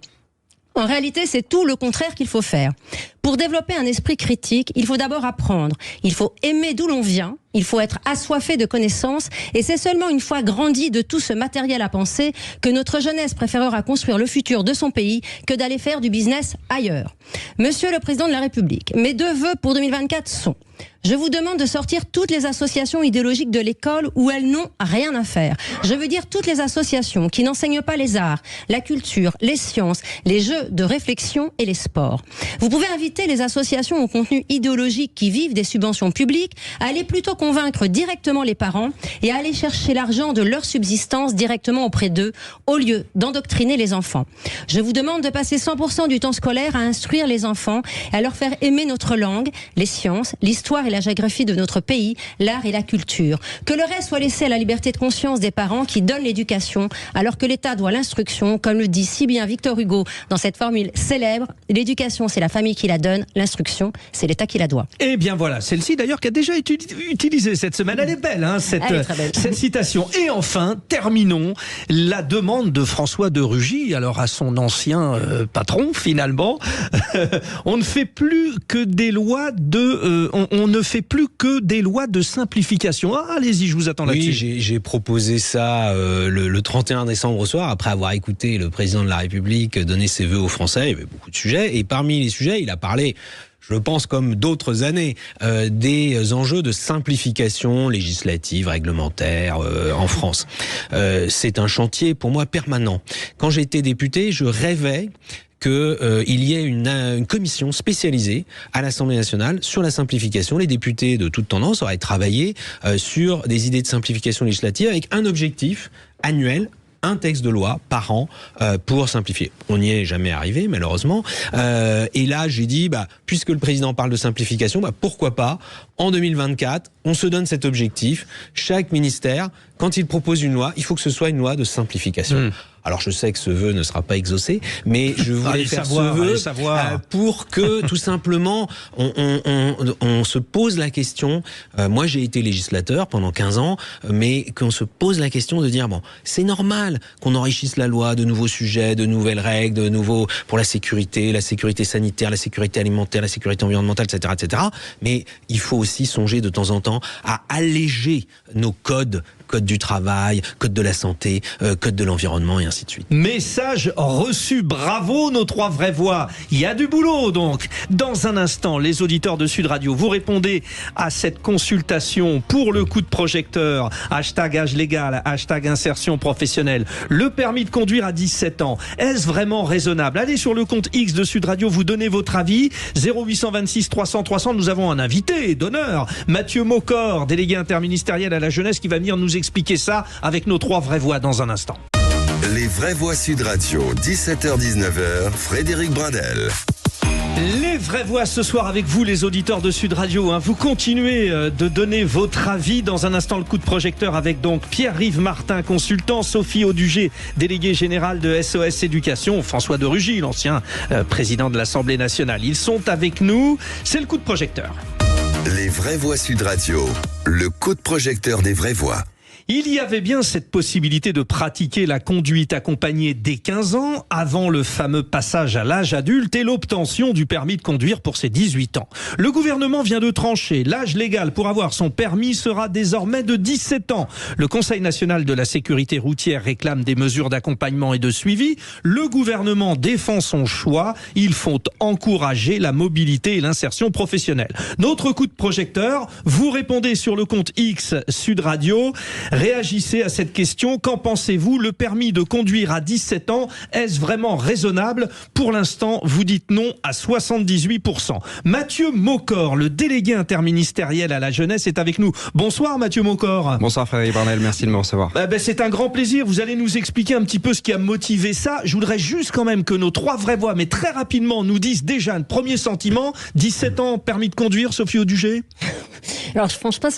En réalité, c'est tout le contraire qu'il faut faire. Pour développer un esprit critique, il faut d'abord apprendre. Il faut aimer d'où l'on vient. Il faut être assoiffé de connaissances. Et c'est seulement une fois grandi de tout ce matériel à penser que notre jeunesse préférera construire le futur de son pays que d'aller faire du business ailleurs. Monsieur le Président de la République, mes 2 vœux pour 2024 sont: je vous demande de sortir toutes les associations idéologiques de l'école où elles n'ont rien à faire. Je veux dire toutes les associations qui n'enseignent pas les arts, la culture, les sciences, les jeux de réflexion et les sports. Vous pouvez inviter les associations au contenu idéologique qui vivent des subventions publiques à aller plutôt convaincre directement les parents et à aller chercher l'argent de leur subsistance directement auprès d'eux au lieu d'endoctriner les enfants. Je vous demande de passer 100% du temps scolaire à instruire les enfants et à leur faire aimer notre langue, les sciences, l'histoire et la géographie de notre pays, l'art et la culture. Que le reste soit laissé à la liberté de conscience des parents qui donnent l'éducation, alors que l'État doit l'instruction, comme le dit si bien Victor Hugo dans cette formule célèbre: l'éducation c'est la famille qui la donne, l'instruction c'est l'État qui la doit. Eh bien voilà, celle-ci d'ailleurs qui a déjà été utilisée cette semaine. Elle est belle, hein, cette citation. Et enfin, terminons, la demande de François de Rugy, alors à son ancien patron finalement. On ne fait plus que des lois on ne fait plus que des lois de simplification. Ah, allez-y, je vous attends là-dessus. Oui, j'ai proposé ça le 31 décembre au soir, après avoir écouté le président de la République donner ses vœux aux Français. Il y avait beaucoup de sujets, et parmi les sujets, il a parlé, je pense comme d'autres années, des enjeux de simplification législative, réglementaire en France. C'est un chantier pour moi permanent. Quand j'ai été député, je rêvais qu'il y ait une commission spécialisée à l'Assemblée nationale sur la simplification. Les députés de toute tendance auraient travaillé sur des idées de simplification législative avec un objectif annuel: un texte de loi par an pour simplifier. On n'y est jamais arrivé, malheureusement. Et là, j'ai dit, puisque le président parle de simplification, pourquoi pas, en 2024, on se donne cet objectif. Chaque ministère, quand il propose une loi, il faut que ce soit une loi de simplification. Alors je sais que ce vœu ne sera pas exaucé, mais je voulais faire ce vœu pour que tout simplement on se pose la question. Moi j'ai été législateur pendant 15 ans, mais qu'on se pose la question de dire c'est normal qu'on enrichisse la loi de nouveaux sujets, de nouvelles règles, de nouveaux pour la sécurité sanitaire, la sécurité alimentaire, la sécurité environnementale, etc. Mais il faut aussi songer de temps en temps à alléger nos codes code du travail, code de la santé, code de l'environnement et ainsi de suite. Message reçu, bravo nos 3 vraies voix. Il y a du boulot donc. Dans un instant, les auditeurs de Sud Radio, vous répondez à cette consultation pour le coup de projecteur. Hashtag âge légal, hashtag insertion professionnelle. Le permis de conduire à 17 ans, est-ce vraiment raisonnable? Allez sur le compte X de Sud Radio, vous donnez votre avis. 0826 300 300, nous avons un invité d'honneur, Mathieu Maucor, délégué interministériel à la jeunesse, qui va venir nous expliquer ça avec nos 3 vraies voix dans un instant. Les vraies voix Sud Radio, 17h-19h, Frédéric Brindel. Les vraies voix ce soir avec vous, les auditeurs de Sud Radio. Vous continuez de donner votre avis. Dans un instant, le coup de projecteur avec donc Pierre-Yves Martin, consultant, Sophie Audugé, déléguée générale de SOS Éducation, François de Rugy, l'ancien président de l'Assemblée nationale. Ils sont avec nous. C'est le coup de projecteur. Les vraies voix Sud Radio, le coup de projecteur des vraies voix. Il y avait bien cette possibilité de pratiquer la conduite accompagnée dès 15 ans, avant le fameux passage à l'âge adulte et l'obtention du permis de conduire pour ses 18 ans. Le gouvernement vient de trancher. L'âge légal pour avoir son permis sera désormais de 17 ans. Le Conseil national de la sécurité routière réclame des mesures d'accompagnement et de suivi. Le gouvernement défend son choix. Il faut encourager la mobilité et l'insertion professionnelle. Notre coup de projecteur, vous répondez sur le compte X Sud Radio. Réagissez à cette question. Qu'en pensez-vous? Le permis de conduire à 17 ans, est-ce vraiment raisonnable? Pour l'instant, vous dites non à 78%. Mathieu Maucor, le délégué interministériel à la jeunesse, est avec nous. Bonsoir Mathieu Maucor. Bonsoir Frédéric Brindel, merci de me recevoir. C'est un grand plaisir. Vous allez nous expliquer un petit peu ce qui a motivé ça. Je voudrais juste quand même que nos 3 vraies voix, mais très rapidement, nous disent déjà un premier sentiment. 17 ans, permis de conduire, Sophie Audugé? Alors je pense pas que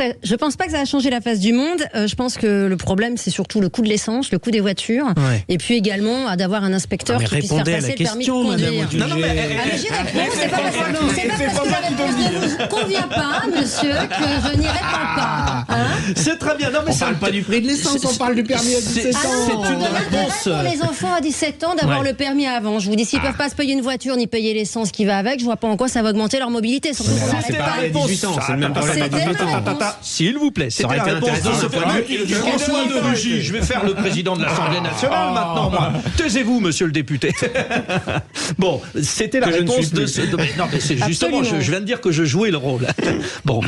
ça va changer la face du monde. Je pense que le problème, c'est surtout le coût de l'essence, le coût des voitures, et puis également d'avoir un inspecteur qui puisse faire passer le permis de conduire. Non, mais j'y réponds. C'est pas parce que la réponse ne vous convient pas, monsieur, que je n'y réponds pas. C'est très bien. Non, mais on parle pas du prix de l'essence, on parle du permis à 17 ans. C'est une réponse pour les enfants à 17 ans d'avoir le permis avant. Je vous dis, s'ils peuvent pas se payer une voiture ni payer l'essence qui va avec, je vois pas en quoi ça va augmenter leur mobilité. Surtout c'est pas à 18 ans, c'est le même problème à 18 ans. S'il vous plaît, c'était la réponse de François de Rugy. Je vais faire le président de l'Assemblée nationale maintenant, moi. Taisez-vous, monsieur le député. Bon, c'était la réponse de ce... Non, mais c'est justement, je viens de dire que je jouais le rôle. Bon,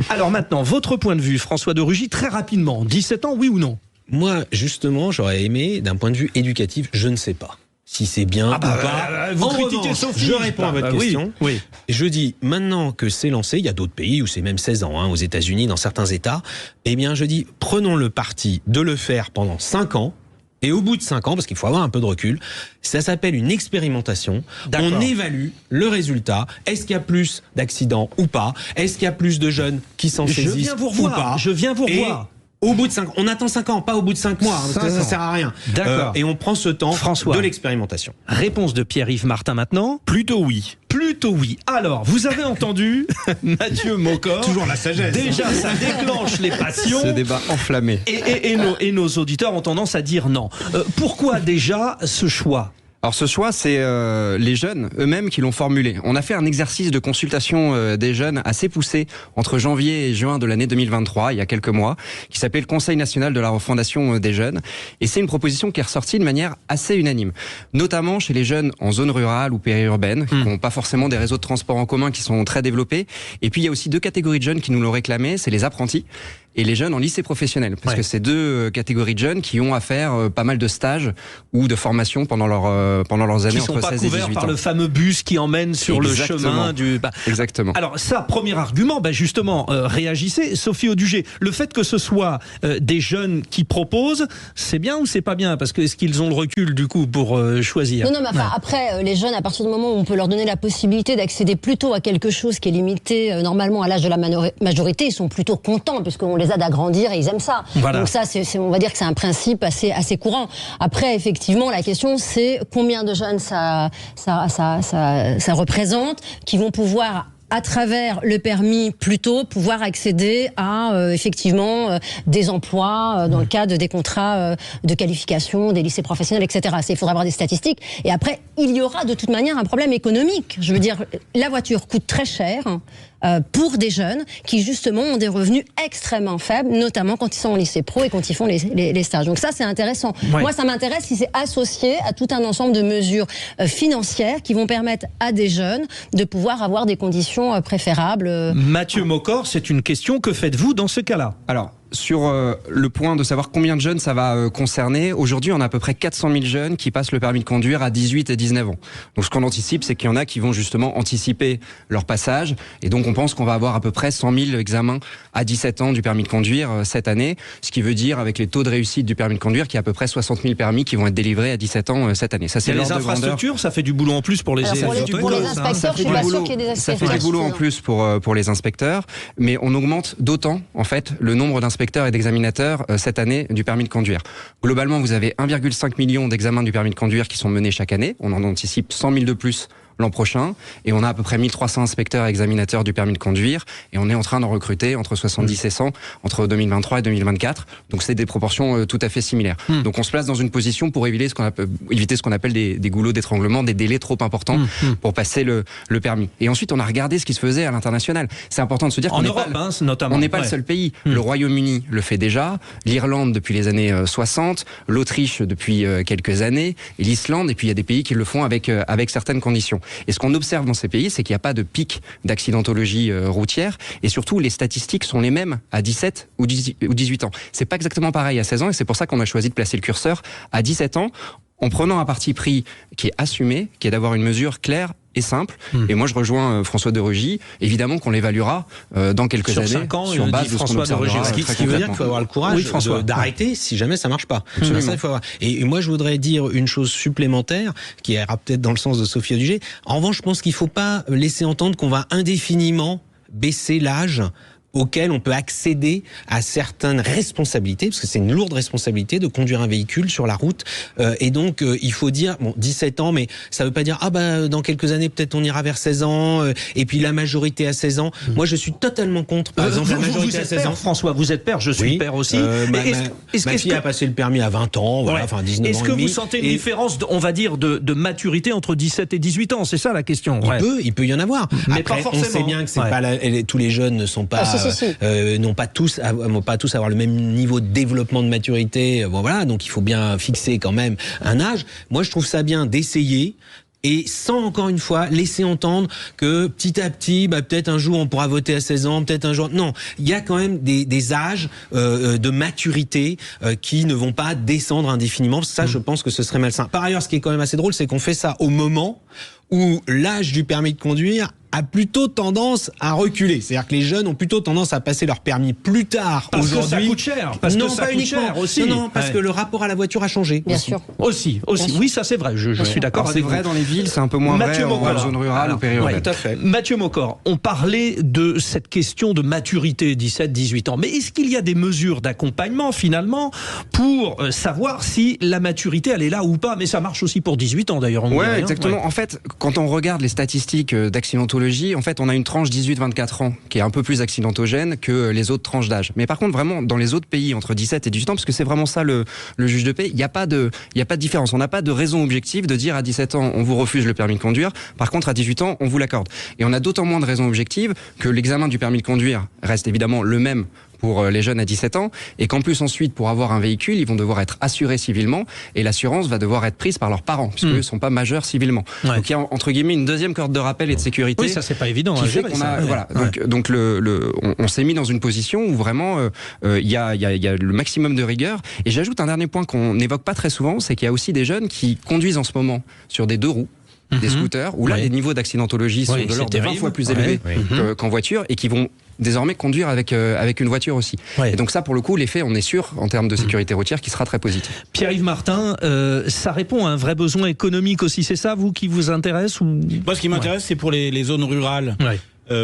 alors maintenant, votre point de vue, François de Rugy, très rapidement. 17 ans, oui ou non? Moi, justement, j'aurais aimé, d'un point de vue éducatif, je ne sais pas si c'est bien ou pas. Vous critiquez Sophie. Je réponds à votre question. Oui. Je dis, maintenant que c'est lancé, il y a d'autres pays où c'est même 16 ans, aux États-Unis, dans certains États, eh bien, je dis, prenons le parti de le faire pendant 5 ans. Et au bout de 5 ans, parce qu'il faut avoir un peu de recul, ça s'appelle une expérimentation. On évalue le résultat. Est-ce qu'il y a plus d'accidents ou pas? Est-ce qu'il y a plus de jeunes qui s'en saisissent ou pas? Je viens vous revoir. Au bout de 5 ans, on attend 5 ans, pas au bout de 5 mois, parce que ça sert à rien. D'accord. Et on prend ce temps de l'expérimentation. Réponse de Pierre-Yves Martin maintenant. Plutôt oui. Plutôt oui. Alors, vous avez entendu Mathieu Maucor. Toujours la sagesse. Déjà, ça déclenche les passions. Ce débat enflammé. Et nos auditeurs ont tendance à dire non. Pourquoi déjà ce choix ? Alors ce choix, c'est les jeunes eux-mêmes qui l'ont formulé. On a fait un exercice de consultation des jeunes assez poussé entre janvier et juin de l'année 2023, il y a quelques mois, qui s'appelait le Conseil national de la refondation des jeunes. Et c'est une proposition qui est ressortie de manière assez unanime, notamment chez les jeunes en zone rurale ou périurbaine, qui n'ont pas forcément des réseaux de transport en commun qui sont très développés. Et puis il y a aussi 2 catégories de jeunes qui nous l'ont réclamé, c'est les apprentis et les jeunes en lycée professionnel, parce que c'est 2 catégories de jeunes qui ont à faire pas mal de stages ou de formations pendant leurs années entre 16 et 18 ans. Qui ne sont pas couverts par le fameux bus qui emmène sur le chemin du... Exactement. Alors ça, premier argument, justement, réagissez. Sophie Audugé, le fait que ce soit des jeunes qui proposent, c'est bien ou c'est pas bien? Parce que est-ce qu'ils ont le recul du coup pour choisir? Non, mais après, les jeunes, à partir du moment où on peut leur donner la possibilité d'accéder plutôt à quelque chose qui est limité normalement à l'âge de la majorité, ils sont plutôt contents, puisqu'on les aide à grandir et ils aime ça. Voilà. Donc ça, on va dire que c'est un principe assez courant. Après, effectivement, la question, c'est combien de jeunes ça représente, qui vont pouvoir à travers le permis plutôt pouvoir accéder à effectivement des emplois dans le cadre des contrats de qualification, des lycées professionnels, etc. Il faudra avoir des statistiques. Et après, il y aura de toute manière un problème économique. Je veux dire, la voiture coûte très cher pour des jeunes qui justement ont des revenus extrêmement faibles, notamment quand ils sont en lycée pro et quand ils font les stages. Donc ça, c'est intéressant. Ouais. Moi, ça m'intéresse si c'est associé à tout un ensemble de mesures financières qui vont permettre à des jeunes de pouvoir avoir des conditions préférables. Mathieu Mocor, c'est une question. Que faites-vous dans ce cas-là ? Alors, sur le point de savoir combien de jeunes ça va concerner, aujourd'hui on a à peu près 400 000 jeunes qui passent le permis de conduire à 18 et 19 ans. Donc ce qu'on anticipe, c'est qu'il y en a qui vont justement anticiper leur passage, et donc on pense qu'on va avoir à peu près 100 000 examens à 17 ans du permis de conduire cette année, ce qui veut dire avec les taux de réussite du permis de conduire qu'il y a à peu près 60 000 permis qui vont être délivrés à 17 ans cette année. Ça, c'est les infrastructures, ça fait du boulot en plus pour les inspecteurs. Pour les inspecteurs, je suis pas sûr qu'il y ait des ça fait du boulot en plus pour les inspecteurs, mais on augmente d'autant en fait le nombre d'inspecteurs et d'examinateurs cette année du permis de conduire. Globalement, vous avez 1,5 million d'examens du permis de conduire qui sont menés chaque année. On en anticipe 100 000 de plus l'an prochain, et on a à peu près 1300 inspecteurs et examinateurs du permis de conduire, et on est en train de recruter entre 70 et 100 entre 2023 et 2024, donc c'est des proportions tout à fait similaires. Donc on se place dans une position pour éviter ce qu'on appelle des goulots d'étranglement, des délais trop importants pour passer le permis. Et ensuite on a regardé ce qui se faisait à l'international. C'est important de se dire qu'on n'est pas, on n'est pas le seul pays. Le Royaume-Uni le fait déjà, l'Irlande depuis les années 60, l'Autriche depuis quelques années, et l'Islande, et puis il y a des pays qui le font avec certaines conditions. Et ce qu'on observe dans ces pays, c'est qu'il n'y a pas de pic d'accidentologie routière, et surtout les statistiques sont les mêmes à 17 ou 18 ans. C'est pas exactement pareil à 16 ans, et c'est pour ça qu'on a choisi de placer le curseur à 17 ans, en prenant un parti pris qui est assumé, qui est d'avoir une mesure claire et simple. Et moi, je rejoins François de Rugy. Évidemment qu'on l'évaluera dans quelques années 5 ans, sur base de ce qu'on observera. Ce qui veut dire qu'il faut avoir le courage d'arrêter si jamais ça marche pas. Ça, il faut avoir. Et moi, je voudrais dire une chose supplémentaire qui ira peut-être dans le sens de Sophie Audugé. En revanche, je pense qu'il faut pas laisser entendre qu'on va indéfiniment baisser l'âge auquel on peut accéder à certaines responsabilités, parce que c'est une lourde responsabilité de conduire un véhicule sur la route. Et donc, il faut dire, 17 ans, mais ça veut pas dire, dans quelques années, peut-être on ira vers 16 ans, et puis la majorité à 16 ans. Moi, je suis totalement contre, par exemple, la majorité à 16 ans. François, vous êtes père, je suis père aussi. Ma fille a passé le permis à 20 ans, voilà, enfin 19 ans. Est-ce que vous sentez une différence, on va dire, de maturité entre 17 et 18 ans? C'est ça la question. Il peut y en avoir. Mais après, pas forcément. On sait bien que c'est pas tous les jeunes ne sont pas... n'ont pas tous avoir le même niveau de développement de maturité. Voilà, donc il faut bien fixer quand même un âge. Moi, je trouve ça bien d'essayer. Et sans, encore une fois, laisser entendre que petit à petit, peut-être un jour on pourra voter à 16 ans, peut-être un jour... Non, il y a quand même des âges de maturité qui ne vont pas descendre indéfiniment. Ça, je pense que ce serait malsain. Par ailleurs, ce qui est quand même assez drôle, c'est qu'on fait ça au moment où l'âge du permis de conduire a plutôt tendance à reculer. C'est-à-dire que les jeunes ont plutôt tendance à passer leur permis plus tard aujourd'hui. Parce que ça coûte cher. Non, pas uniquement. Aussi. Non, parce que le rapport à la voiture a changé. Bien sûr. Aussi. Oui, ça c'est vrai. Je suis d'accord avec vous. C'est vrai dans les villes, c'est un peu moins vrai en zone rurale ou périurbaine. Tout à fait. Mathieu Mocor, on parlait de cette question de maturité, 17-18 ans. Mais est-ce qu'il y a des mesures d'accompagnement finalement pour savoir si la maturité elle est là ou pas? Mais ça marche aussi pour 18 ans d'ailleurs. Oui, exactement. En fait, quand on regarde les statistiques d'accidentologie, en fait, on a une tranche 18-24 ans qui est un peu plus accidentogène que les autres tranches d'âge. Mais par contre, vraiment, dans les autres pays, entre 17 et 18 ans, parce que c'est vraiment ça le juge de paix, il n'y a pas de différence. On n'a pas de raison objective de dire à 17 ans, on vous refuse le permis de conduire. Par contre, à 18 ans, on vous l'accorde. Et on a d'autant moins de raisons objectives que l'examen du permis de conduire reste évidemment le même pour les jeunes à 17 ans, et qu'en plus ensuite, pour avoir un véhicule, ils vont devoir être assurés civilement, et l'assurance va devoir être prise par leurs parents, puisqu'ils ne sont pas majeurs civilement. Donc il y a entre guillemets une deuxième corde de rappel et de sécurité. Oui, ça c'est pas évident. Qui fait qu'on a, voilà. Donc on s'est mis dans une position où vraiment il y a le maximum de rigueur. Et j'ajoute un dernier point qu'on n'évoque pas très souvent, c'est qu'il y a aussi des jeunes qui conduisent en ce moment sur des 2 roues, des scooters, où là les niveaux d'accidentologie sont de l'ordre de 20 fois plus élevés qu'en voiture, et qui vont désormais conduire avec une voiture aussi. Et donc ça, pour le coup, l'effet, on est sûr, en termes de sécurité routière, qui sera très positif. Pierre-Yves Martin, ça répond à un vrai besoin économique aussi, c'est ça, vous, qui vous intéresse ou... Moi, ce qui m'intéresse, c'est pour les zones rurales.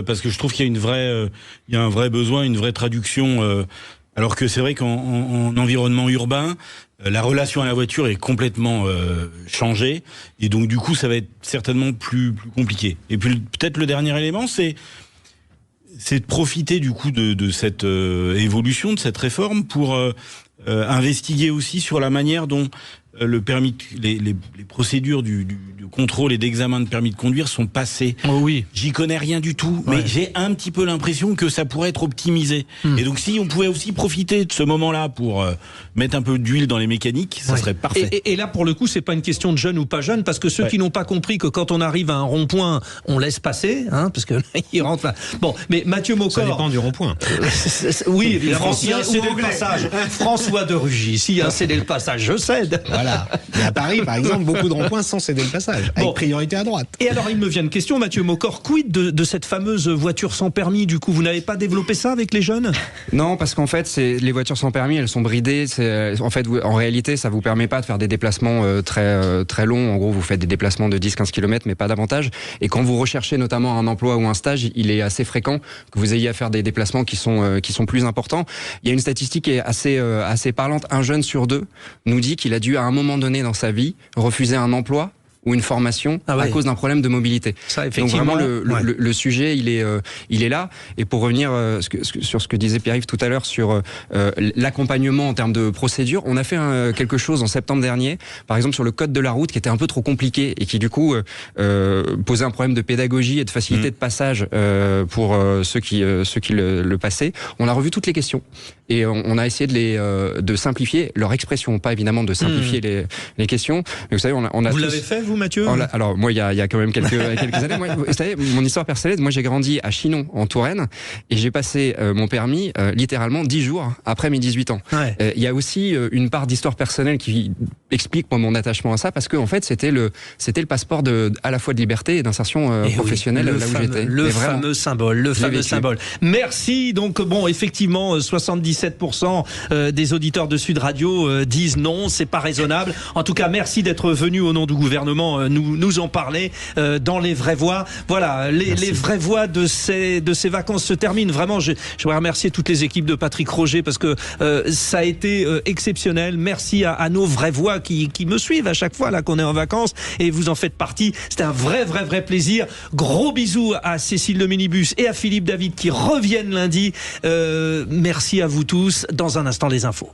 Parce que je trouve qu'il y a il y a un vrai besoin, une vraie traduction Alors que c'est vrai qu'en environnement urbain, la relation à la voiture est complètement changée, et donc du coup ça va être certainement plus compliqué. Et puis peut-être le dernier élément, c'est de profiter du coup de cette évolution, de cette réforme, pour investiguer aussi sur la manière dont le permis, les procédures du contrôle et d'examen de permis de conduire sont passées. Oh oui. J'y connais rien du tout, mais j'ai un petit peu l'impression que ça pourrait être optimisé. Et donc si on pouvait aussi profiter de ce moment-là pour mettre un peu d'huile dans les mécaniques, ça serait parfait. Et là, pour le coup, c'est pas une question de jeune ou pas jeune, parce que ceux qui n'ont pas compris que quand on arrive à un rond-point, on laisse passer, hein, parce que il rentre là. Bon, mais Mathieu Mocor. Ça dépend du rond-point. Oui, évidemment. S'il y a un cédé le passage, François de Rugy, s'il y a un cédé le passage, je cède. Voilà. Mais à Paris, par exemple, beaucoup de ronds-points sans céder le passage, avec priorité à droite. Et alors, il me vient une question, Mathieu Mocor, quid de cette fameuse voiture sans permis? Du coup, vous n'avez pas développé ça avec les jeunes? Non, parce qu'en fait, les voitures sans permis, elles sont bridées. En réalité, ça vous permet pas de faire des déplacements très longs. En gros, vous faites des déplacements de 10-15 km, mais pas davantage. Et quand vous recherchez notamment un emploi ou un stage, il est assez fréquent que vous ayez à faire des déplacements qui sont plus importants. Il y a une statistique qui est assez parlante. Un jeune sur 2 nous dit qu'il a dû, à un moment donné dans sa vie, refuser un emploi ou une formation à cause d'un problème de mobilité. Ça, effectivement, donc vraiment le sujet il est là. Et pour revenir sur ce que disait Pierre-Yves tout à l'heure sur l'accompagnement en termes de procédure, on a fait quelque chose en septembre dernier, par exemple sur le code de la route, qui était un peu trop compliqué et qui du coup posait un problème de pédagogie et de facilité de passage pour ceux qui le passaient. On a revu toutes les questions et on a essayé de simplifier leur expression, pas évidemment de simplifier les questions. Mais vous savez, on a vous tous... l'avez fait, vous, Mathieu? Alors moi, il y a quand même quelques années. Moi, vous savez, mon histoire personnelle, moi j'ai grandi à Chinon, en Touraine, et j'ai passé mon permis littéralement 10 jours après mes 18 ans. Il y a aussi une part d'histoire personnelle qui explique moi, mon attachement à ça, parce que en fait, c'était le passeport à la fois de liberté et d'insertion professionnelle là où j'étais. Le fameux symbole, symbole. Merci. Donc bon, effectivement, 77% des auditeurs de Sud Radio disent non, c'est pas raisonnable. En tout cas, merci d'être venu au nom du gouvernement nous en parler dans les vraies voix. Voilà, les vraies voix de ces vacances se terminent. Vraiment, je voudrais remercier toutes les équipes de Patrick Roger, parce que ça a été exceptionnel. Merci à nos vraies voix qui me suivent à chaque fois là qu'on est en vacances, et vous en faites partie. C'était un vrai plaisir. Gros bisous à Cécile de Minibus et à Philippe David qui reviennent lundi. Merci à vous tous. Dans un instant, les infos.